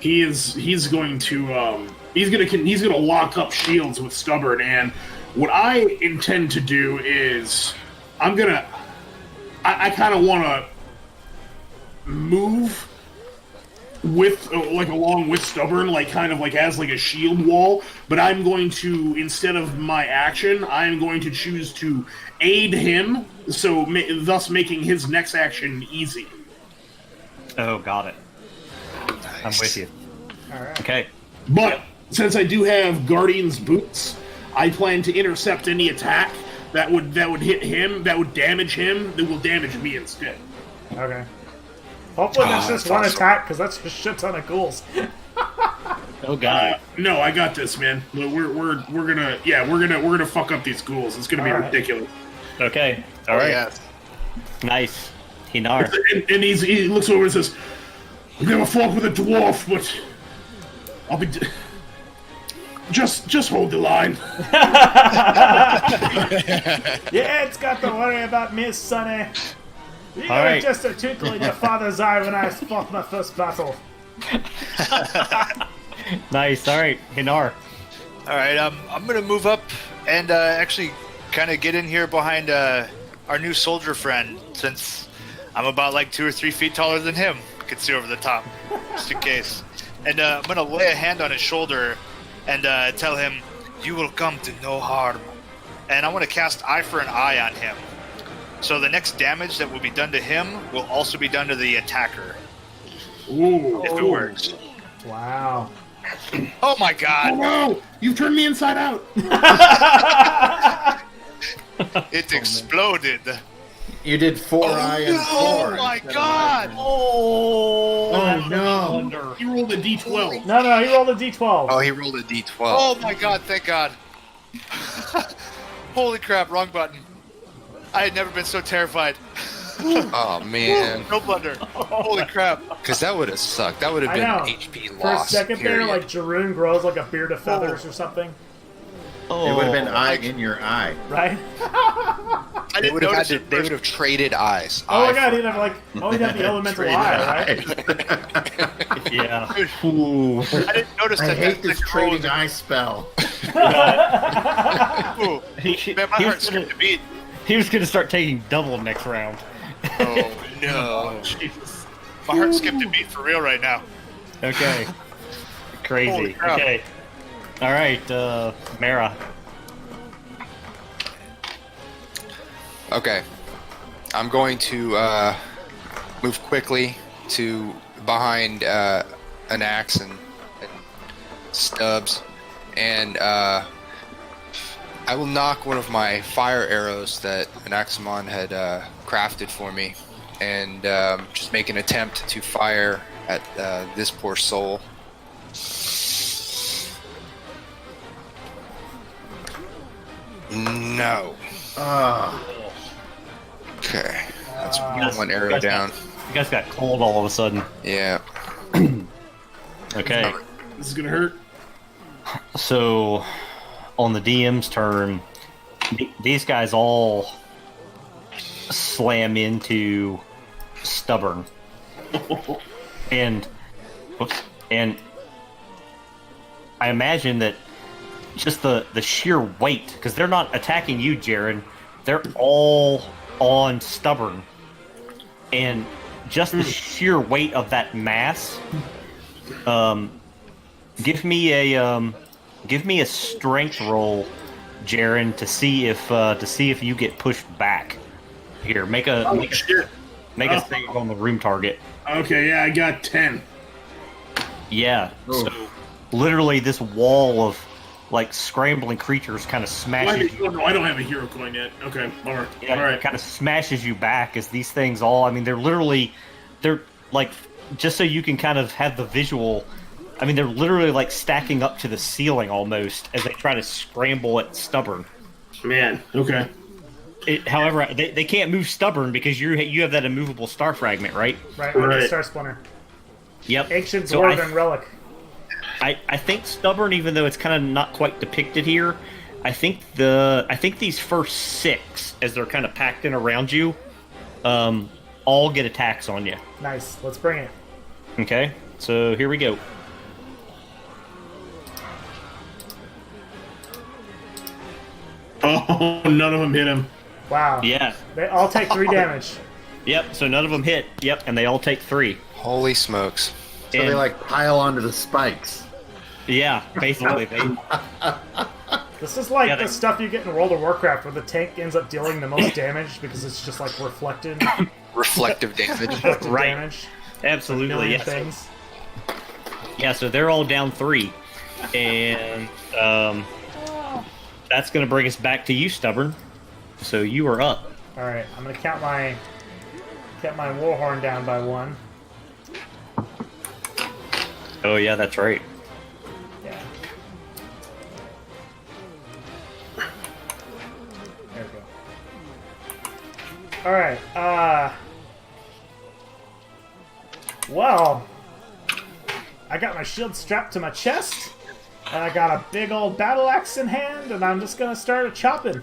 He's going to lock up shields with Stubborn, and what I intend to do is I kind of want to move with along with Stubborn, like kind of like as like a shield wall, but I'm going to, instead of my action, I'm going to choose to aid him, so thus making his next action easy. Oh, got it. I'm with you. All right. Okay. But since I do have Guardian's boots, I plan to intercept any attack that would hit him, that would damage him, that will damage me instead. Okay. Hopefully there's just that's one awesome. attack, because that's a shit ton of ghouls. Oh, God. No, I got this, man. We're gonna fuck up these ghouls. It's gonna be All right. ridiculous. Okay. All right. Yeah. Nice. Hinar. And he looks over and says, "I've never fought with a dwarf, but I'll be. Just hold the line." Yeah, it's got to worry about me, Sonny. You All were right. just a twinkle in your father's eye when I fought my first battle. Nice. All right. Hinar. All right, I'm gonna move up and actually kind of get in here behind our new soldier friend, since I'm about like 2 or 3 feet taller than him. Can see over the top, just in case. And I'm gonna lay a hand on his shoulder and tell him, "You will come to no harm." And I want to cast Eye for an Eye on him. So the next damage that will be done to him will also be done to the attacker, Ooh. if it works. Wow. Oh my Oh god! no! You've turned me inside out. It exploded! You did 4 eye and 4. Oh my instead of god! eye. Oh, no. You rolled a d12. No, he rolled a d12. Oh, he rolled a d12. Oh my god, thank god. Holy crap, wrong button. I had never been so terrified. Oh man, No blunder. Holy crap. because that would have sucked. That would have I been know. HP For a loss. second there, period. like Jaroon grows like a beard of feathers or something, It would have been eye in your eye. right? I they didn't would have notice had to. it They first. would have traded eyes. Oh my Eye god, for- he'd have like, he'd have the elemental Traded eye, right? eye. Yeah. Dude, Ooh. I didn't notice I that. hate this second roll trading was- eye spell. Ooh, man, my he heart was skipped gonna, a beat. he was gonna start taking double next round. Oh no. Jesus. My heart skipped a beat for real right now. Okay. Holy Crazy. crap. Okay. All right, Mara. Okay. I'm going to move quickly to behind an axe and stubs, and I will knock one of my fire arrows that Anaximon had crafted for me, and just make an attempt to fire at this poor soul. No. Okay. That's one arrow guys down. You guys got cold all of a sudden. Yeah. Okay. This is gonna hurt. So, on the DM's turn, these guys all slam into Stubborn, and and I imagine that just the sheer weight, because they're not attacking you, Jared, they're all on Stubborn, and just the sheer weight of that mass. Give me a strength roll, Jaren, to see if you get pushed back. Here, make a Shit. save on the room target. Okay, yeah, I got 10. Yeah. So literally, this wall of like scrambling creatures kind of smashes you. Oh, no, I don't have a hero coin yet. Okay, alright. Yeah, Alright. kind of smashes you back as these things all. I mean, they're like, just so you can kind of have the visual. I mean, they're literally like stacking up to the ceiling almost as they try to scramble at Stubborn. Man, okay. However, they can't move Stubborn because you have that immovable star fragment, right? Right, Right. Star Splinter. Yep. Ancient So Dwarven Relic. I think Stubborn, even though it's kind of not quite depicted here, I think these first 6, as they're kind of packed in around you, all get attacks on you. Nice, let's bring it. Okay, so here we go. Oh, none of them hit him. Wow. Yeah. They all take 3 damage. Yep. So none of them hit. Yep, and they all take 3. Holy smokes. So they And- like pile onto the spikes. Yeah, basically. This is like Yeah, the they- stuff you get in World of Warcraft where the tank ends up dealing the most damage because it's just like reflected Reflective damage. Right. damage. Absolutely. Million Yeah. things. Yeah. So they're all down 3, and that's going to bring us back to you, Stubborn. So you are up. Alright, I'm gonna count my warhorn down by 1. Oh yeah, that's right. Yeah. There we go. Alright, well, I got my shield strapped to my chest, and I got a big old battle axe in hand, and I'm just gonna start chopping,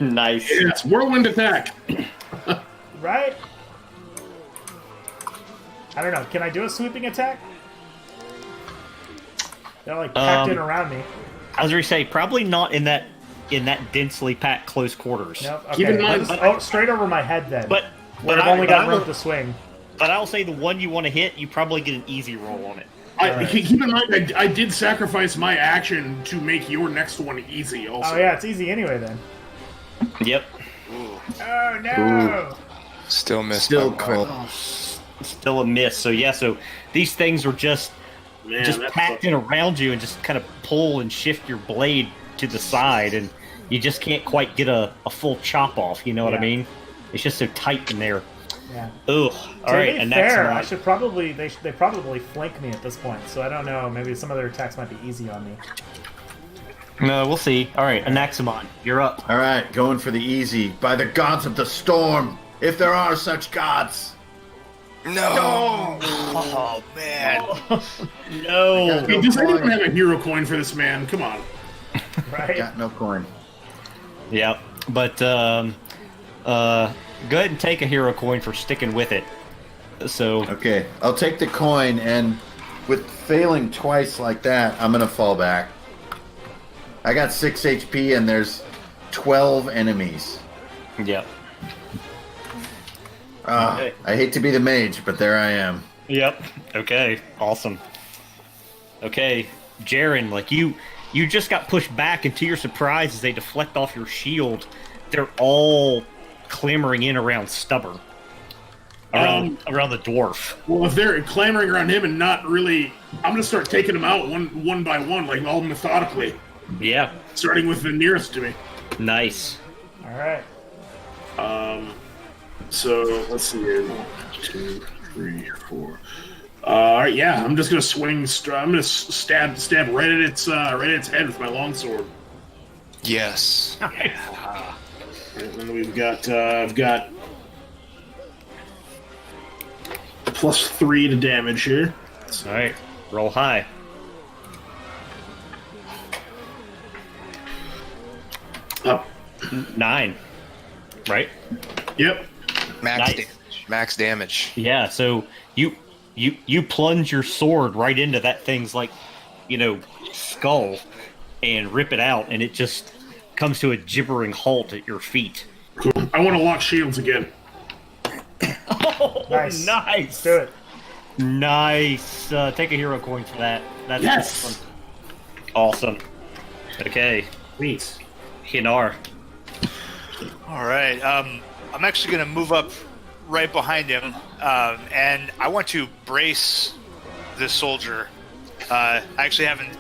Nice. Yes, whirlwind attack. right? I don't know, can I do a sweeping attack? They're like packed in around me. I was going to say probably not in that densely packed close quarters. Nope, okay. Keep in mind- Straight over my head then. But where but I've only got I room will, to swing. but I'll say the one you want to hit, you probably get an easy roll on it. Keep in mind, I did sacrifice my action to make your next one easy also. Oh yeah, it's easy anyway then. Yep. Oh no! Still missed. Still by one. cold. Still a miss. So yeah, so these things are just Man, that's packed in around you and just kind of pull and shift your blade to the side, and you just can't quite get a full chop off. You know what I Yeah. mean? It's just so tight in there. Yeah. Ugh. All To right, be and next fair, one. I should probably they probably flank me at this point, so I don't know. Maybe some of their attacks might be easy on me. No, we'll see. All right, Anaximon, you're up. All right, going for the easy. By the gods of the storm, If there are such gods. No. Oh man. No. Hey, does anyone have a hero coin for this man? Come on. Right? Got no coin. Yep. But go ahead and take a hero coin for sticking with it. So Okay, I'll take the coin, and with failing twice like that, I'm gonna fall back. I got 6 HP, and there's 12 enemies. yep. I hate to be the mage, but there I am. Yep. Okay. Awesome. Okay, Jaren, like you just got pushed back, and to your surprise, as they deflect off your shield, they're all clamoring in around Stubborn, around the dwarf. Well, if they're clamoring around him and not really, I'm gonna start taking them out one by one, like all methodically, Yeah. starting with the nearest to me. Nice. All right. So let's see here. 1, 2, 3, 4. All right, yeah. I'm just gonna swing. I'm gonna stab right at its head with my longsword. Yes. And then we've got I've got +3 to damage here. All right. Roll high. Up. 9. Right. Yep. Max Nice. damage. Max damage. Yeah. So you plunge your sword right into that thing's skull, and rip it out, and it just comes to a gibbering halt at your feet. Cool. I want to lock shields again. Oh, Nice. nice. Let's do it. Nice. Take a hero coin for that. That's Yes. awesome. Okay, Please. Hinar. All right. I'm actually going to move up right behind him, and I want to brace this soldier. I actually haven't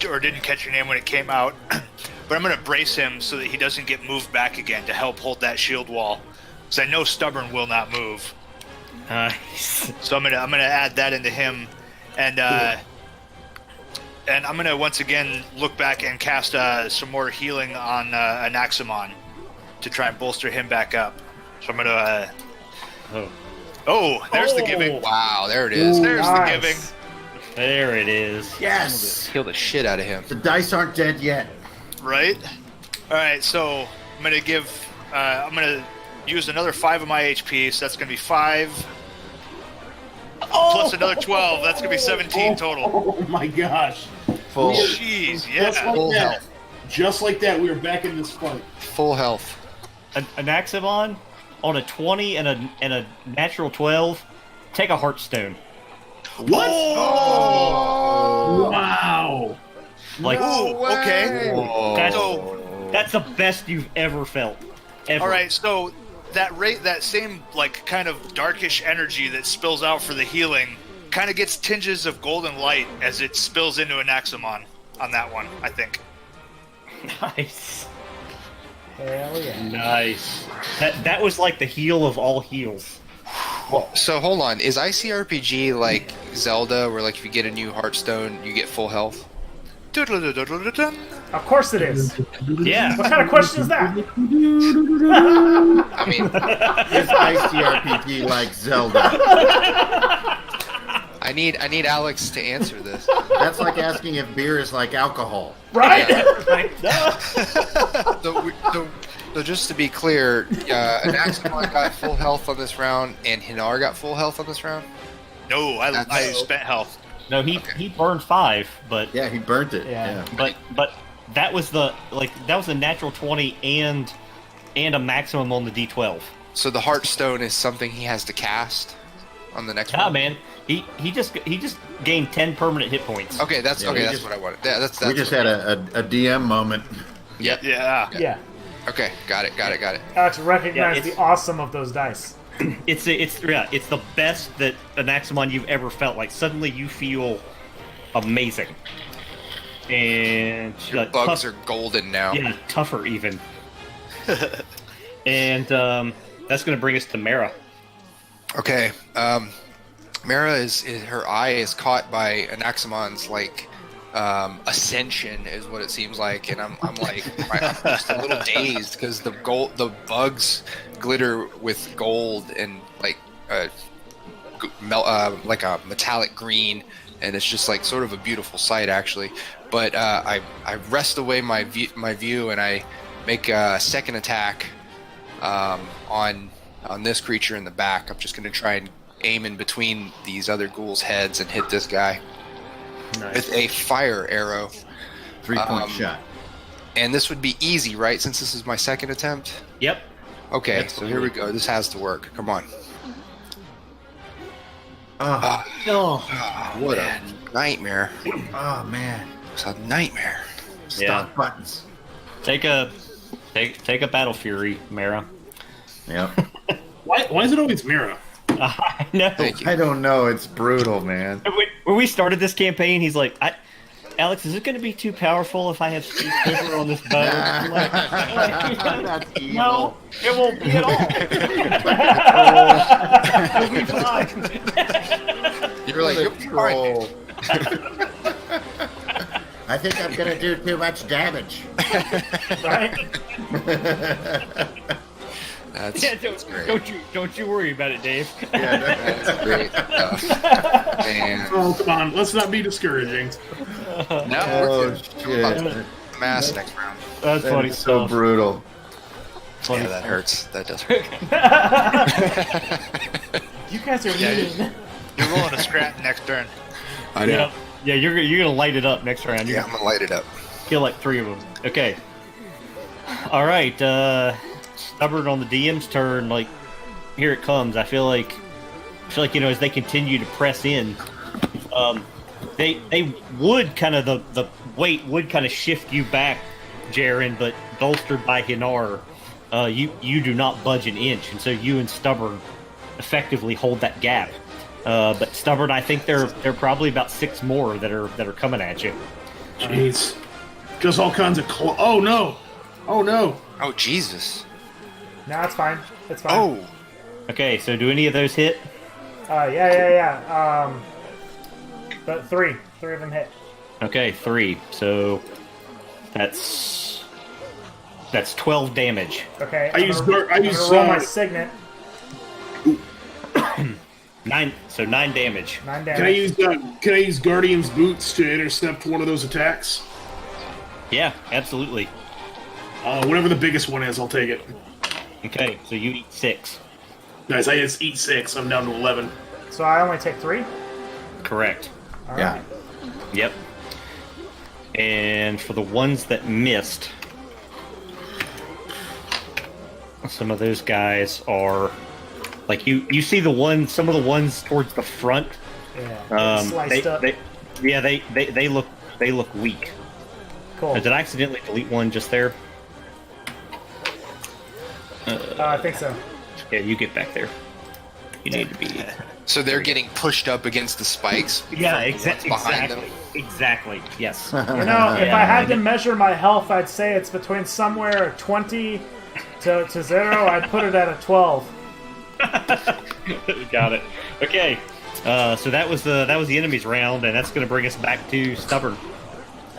or didn't catch your name when it came out, but I'm going to brace him so that he doesn't get moved back again to help hold that shield wall, because I know Stubborn will not move. Nice. So I'm gonna add that into him, and I'm gonna once again look back and cast some more healing on Anaximon to try and bolster him back up. So I'm gonna. There's the giving. Wow, there it is. There's Nice. the giving. There it is. Yes! Kill the shit out of him. The dice aren't dead yet. Right. All right. So I'm gonna give. I'm gonna use another 5 of my HP. So that's gonna be 5 plus another 12. That's gonna be 17 total. Oh my gosh. Full. Jeez. Just Yeah. like Full that. health. Just like that, we are back in this fight. Full health. An Anaximon on a 20 and a natural 12. Take a Heartstone. What? Oh. Wow. Like Ooh, okay. that's the best you've ever felt. Ever. All right, so that same like kind of darkish energy that spills out for the healing kind of gets tinges of golden light as it spills into Anaximon on that one, I think. Nice. Hell yeah. Nice. That was like the heal of all heals. So hold on. Is ICRPG like Zelda, where like if you get a new Heartstone, you get full health? Doodle-doodle-doodle-dun. Of course it is. Yeah. What kind of question is that? I mean, Is ICRPG like Zelda? I need Alex to answer this. That's like asking if beer is like alcohol. Right? So just to be clear, Anaximon got full health on this round, and Hinar got full health on this round. No, I That's- spent health. No, he burned 5, but Yeah, he burnt it. Yeah. Yeah. but that was the natural 20 and a maximum on the D12. So the Heartstone is something he has to cast on the next Nah, one. man, he just gained 10 permanent hit points. Okay, that's Yeah, we that's just- what I wanted. Yeah, that's We just had a DM moment. Yep. Yeah. Yeah. Okay, got it. Alex, recognize Yeah, the it's- awesome of those dice. It's the best that Anaximon you've ever felt. Like suddenly you feel amazing, and Bugs are golden now. yeah, tougher even. And that's going to bring us to Mara. Okay. Mara is her eye is caught by Anaximon's like ascension is what it seems like, and I'm like I'm just a little dazed because the bugs glitter with gold and like like a metallic green, and it's just like sort of a beautiful sight actually. But I rest away my view and I make a second attack on this creature in the back. I'm just gonna try and aim in between these other ghouls' heads and hit this guy with a fire arrow. 3-point shot. And this would be easy, right? Since this is my second attempt. Yep. Okay, Absolutely. so here we go. This has to work. Come on. Oh, What a nightmare. oh man. It's a nightmare. Stop buttons. Take a battle fury, Mara. Yep. Why is it always Mira? I know. Thank you. I don't know. It's brutal, man. When we started this campaign, he's like, Alex, is it going to be too powerful if I have Steve Silver on this bow? I'm like, That's no, evil. it won't be at all. It'll be fine. You're like, you'll be fine. I think I'm gonna do too much damage. Right? That's, Yeah, that's great. don't you worry about it, Dave. That's great stuff. Man. Oh, come on. Let's not be discouraging. No, Oh we're shit. mass next round. That's That funny is so stuff. brutal. Funny Yeah, that stuff. hurts. That does hurt. You guys are mean. You're rolling a scrap next turn. I Yeah, you're gonna light it up next round. You're Yeah, I'm gonna light it up. gonna kill like 3 of them. Okay. All right. Stubborn on the DM's turn. Like, here it comes. I feel like as they continue to press in, they would kind of the weight would kind of shift you back, Jaren, but bolstered by Hinar, you do not budge an inch, and so you and Stubborn effectively hold that gap. But Stubborn, I think they're probably about 6 more that are coming at you. Jeez. Just all kinds of oh no. Oh no. Oh Jesus! No, it's fine. It's fine. Oh, Okay, so do any of those hit? Yeah. But three of them hit. Okay, 3. So that's 12 damage. Okay. I use roll my signet. 9. So 9 damage. 9 Can damage. I use Guardian's boots to intercept one of those attacks? Yeah, absolutely. Whatever the biggest one is, I'll take it. Okay, so you eat 6. Nice, I just eat 6. I'm down to 11. So I only take 3. Correct. All Yeah. right. Yep. And for the ones that missed, some of those guys are like you see some of the ones towards the front. Yeah. Sliced up. They look weak. Cool. Did I accidentally delete one just there? I think so. Yeah, you get back there. You need to be. so they're getting pushed up against the spikes. Yeah, What's behind them? Exactly. Yes. You know, if I had to measure my health, I'd say it's between somewhere 20 to 0. I'd put it at a 12. Got it. Okay. So that was the enemy's round, and that's going to bring us back to Stubborn.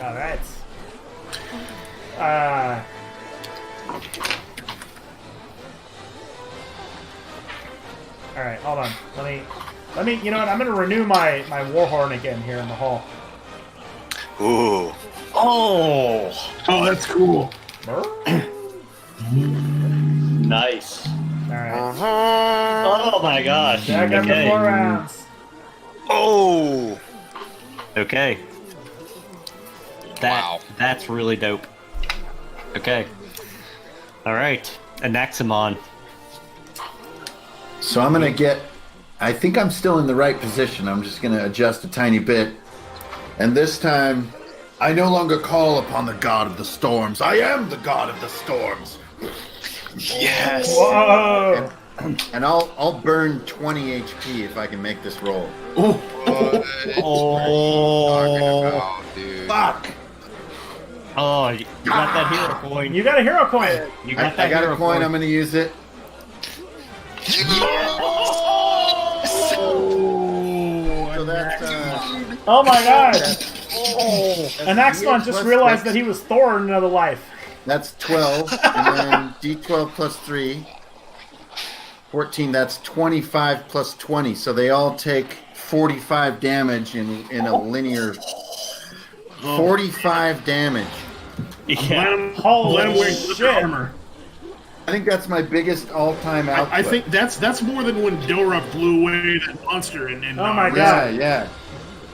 All right. All right, hold on. Let me. You know what? I'm gonna renew my warhorn again here in the hall. Ooh. Oh, Oh, that's cool. nice. All right. Oh my gosh. Back up to 4 rounds. Oh. Okay. Wow. That's really dope. Okay. All right. Anaximon. So I'm gonna get. I think I'm still in the right position. I'm just gonna adjust a tiny bit, and this time, I no longer call upon the god of the storms. I am the god of the storms. Yes. Whoa! And I'll burn 20 HP if I can make this roll. Oh, Oh, dude. Fuck! Oh, you got that hero coin. You got a hero coin. You I got that got hero a coin. I'm gonna use it. So that's Oh my god! And Axelon just realized that he was Thor in another life. That's 12, and then D12 plus 3. 14, that's 25 plus 20. So they all take 45 damage in a linear... 45 damage. Yeah. Holy I'm wearing shit. leather armor. I think that's my biggest all-time output. I think that's more than when Dora blew away that monster in Oh my Yeah, god. yeah.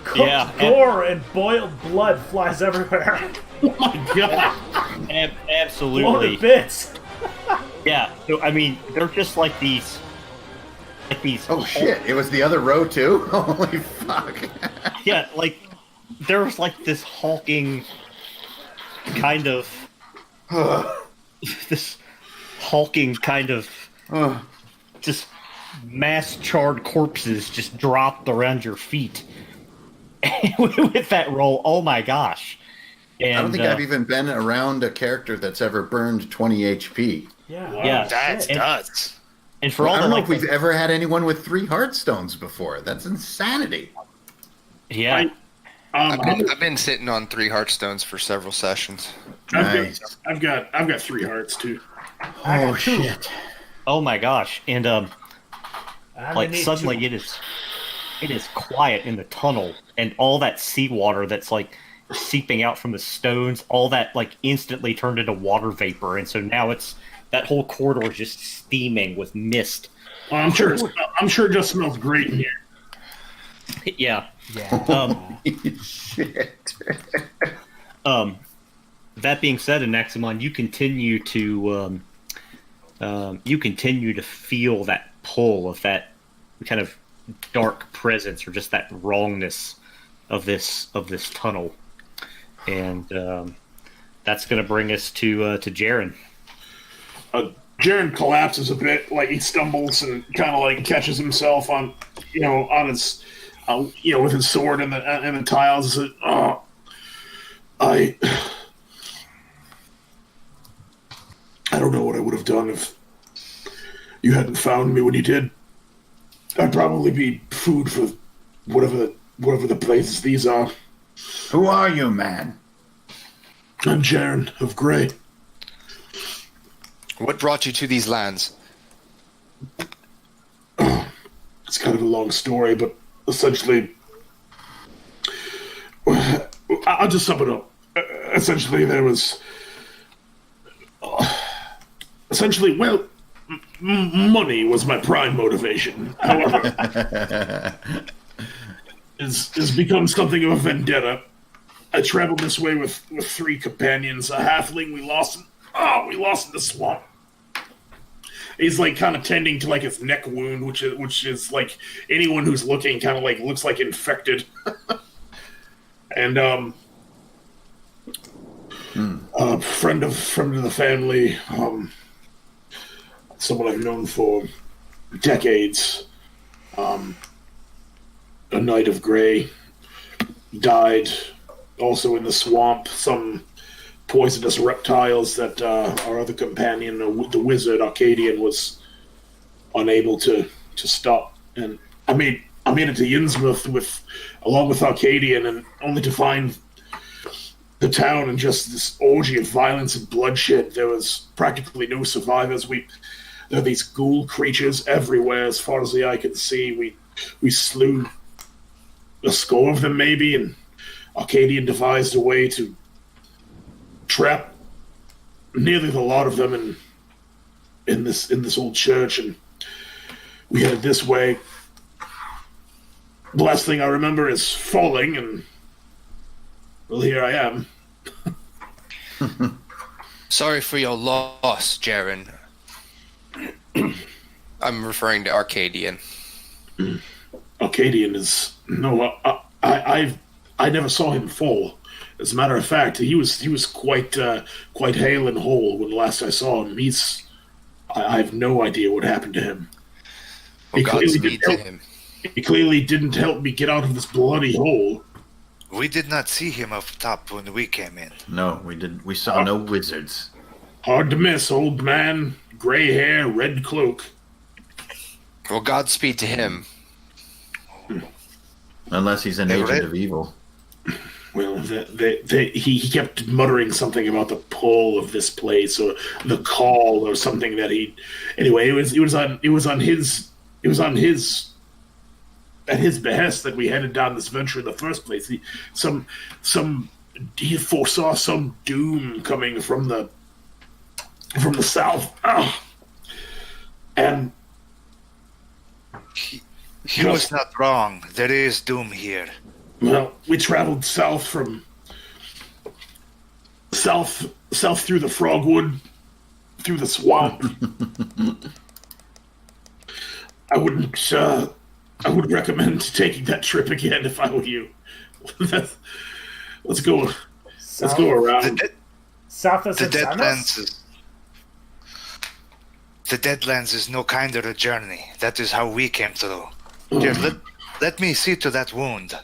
Cooked Yeah. gore and boiled blood flies everywhere. Oh my god. Blown to Absolutely. bits. Yeah. So I mean, they're just like these. Oh shit! It was the other row too. Holy fuck! Yeah, like there's like this hulking kind of this hulking kind of just mass charred corpses just dropped around your feet with that roll. Oh my gosh! And I don't think I've even been around a character that's ever burned 20 HP. Yeah. Yeah. That's shit. nuts. and for I all don't the know like, if we've ever had anyone with 3 Heartstones before. That's insanity. yeah, I've been sitting on 3 Heartstones for several sessions. Nice. I've got 3 hearts too. Oh shit! oh my gosh, and I'm like gonna need suddenly to- it is quiet in the tunnel, and all that seawater that's like seeping out from the stones, all that like instantly turned into water vapor, and so now it's that whole corridor is just steaming with mist. Well, I'm sure it just smells great in here. Yeah. Yeah. Shit. That being said, Anaximon, you continue to feel that pull of that kind of dark presence, or just that wrongness of this tunnel, and that's going to bring us to Jaren. Jaren collapses a bit, like he stumbles and kind of like catches himself on his, with his sword and the tiles. I don't know what I would have done if you hadn't found me when you did. I'd probably be food for whatever the places these are. Who are you, man? I'm Jaren of Grey. What brought you to these lands? It's kind of a long story, but essentially, I'll just sum it up. Essentially, there was... money was my prime motivation. However, it's become something of a vendetta. I traveled this way with 3 companions. A halfling we lost in the swamp. He's like kind of tending to like his neck wound, which is like anyone who's looking kind of like looks like infected. And a friend of the family, someone I've known for decades, a Knight of Grey, died also in the swamp. Some poisonous reptiles that our other companion, the wizard Arcadian, was unable to stop. And I made it to Innsmouth along with Arcadian, and only to find the town in just this orgy of violence and bloodshed. There was practically no survivors. There are these ghoul creatures everywhere, as far as the eye could see. We slew a score of them, maybe, and Arcadian devised a way to trap nearly the lot of them in this old church, and we headed this way. The last thing I remember is falling, and well, here I am. Sorry for your loss, Jaren. I'm referring to Arcadian. Arcadian is no. I never saw him fall. As a matter of fact, he was quite hale and whole when last I saw him. I have no idea what happened to him. Well, Godspeed to him. He clearly didn't help me get out of this bloody hole. We did not see him up top when we came in. No, we didn't. We saw no wizards. Hard to miss, old man. Gray hair, red cloak. Well, Godspeed to him. Unless he's an Hey, agent Red- of evil. Well, he kept muttering something about the pull of this place or the call or something that he. Anyway, it was on his at his behest that we headed down this venture in the first place. He foresaw some doom coming from the south. And He was not wrong. There is doom here. well, we traveled south through the Frogwood, through the swamp. I would recommend taking that trip again if I were you. Let's go around. South of The Samus? Deadlands is no kinder a journey. That is how we came through. Here, let me see to that wound.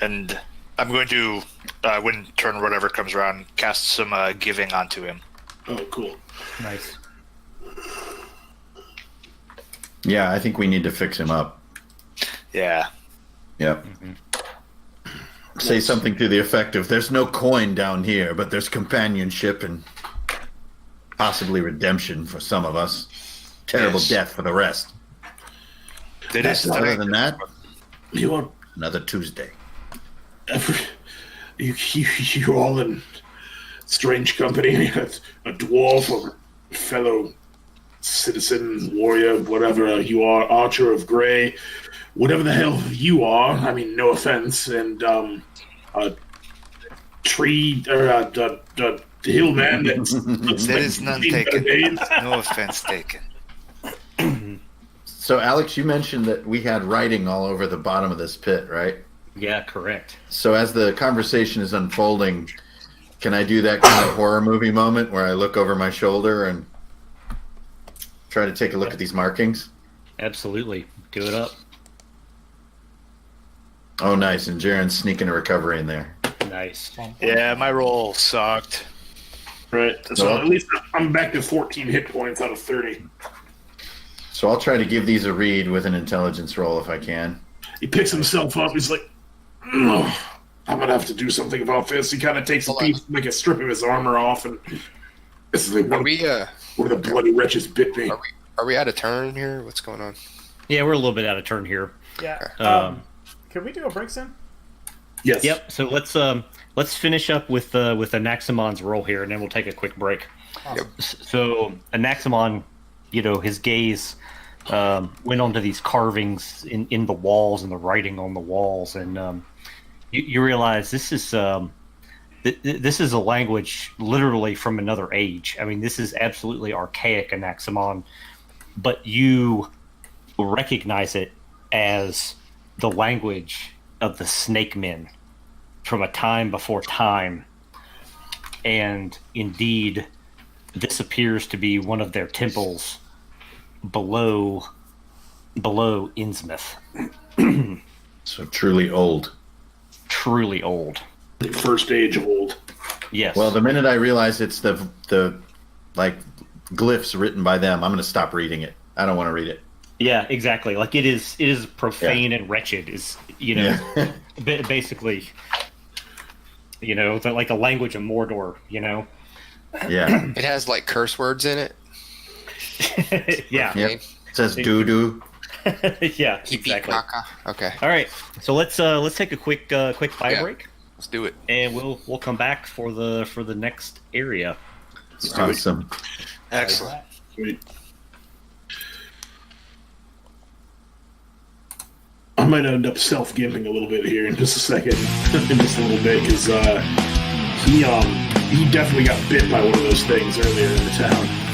And I'm going to, when turn whatever comes around, cast some giving onto him. Oh, cool. Nice. Yeah, I think we need to fix him up. Yeah. Yep. Say something to the effect of, there's no coin down here, but there's companionship and possibly redemption for some of us. Terrible Yes. death for the rest. There is Other strength. than that, You're another Tuesday. you're all in strange company. A dwarf, a fellow citizen, warrior, whatever you are, archer of gray, whatever the hell you are. I mean, no offense, and a tree or a hill man. There is none taken. No offense taken. So, Alex, you mentioned that we had writing all over the bottom of this pit, right? Yeah, correct. So, as the conversation is unfolding, can I do that kind of horror movie moment where I look over my shoulder and try to take a look at these markings? Absolutely. Do it up. Oh, nice. And Jaren's sneaking a recovery in there. Nice. Yeah, my roll sucked. Right. So at least I'm back to 14 hit points out of 30. So I'll try to give these a read with an intelligence roll if I can. He picks himself up. He's like, "Ugh, I'm gonna have to do something about this." He kind of takes a piece, like a strip of his armor off, and this is like, Are we one of the bloody wretches bit me. are we out of turn here? What's going on? Yeah, we're a little bit out of turn here. Yeah. Could we do a break soon? Yes. Yep. So let's finish up with Anaximon's roll here, and then we'll take a quick break. Awesome. So Anaximon, his gaze went onto these carvings in the walls and the writing on the walls, and you realize this is this is a language literally from another age. I mean, this is absolutely archaic, Anaximon, but you recognize it as the language of the snake men from a time before time. And indeed, this appears to be one of their temples below Innsmouth. So truly old. Truly old. First age old. Yes. Well, the minute I realize it's the like glyphs written by them, I'm going to stop reading it. I don't want to read it. yeah, exactly. Like it is profane and wretched. Is Yeah. basically, like the language of Mordor. Yeah. It has like curse words in it. Yeah. Yep. It says doo doo. Yeah. Pee pee Exactly. caca. Okay, All right. So let's take a quick pie Yeah. break, let's do it. and we'll come back for the next area. Awesome. Excellent. Wait. I might end up self-gimping a little bit here in just a second, in just a little bit, because he definitely got bit by one of those things earlier in the town.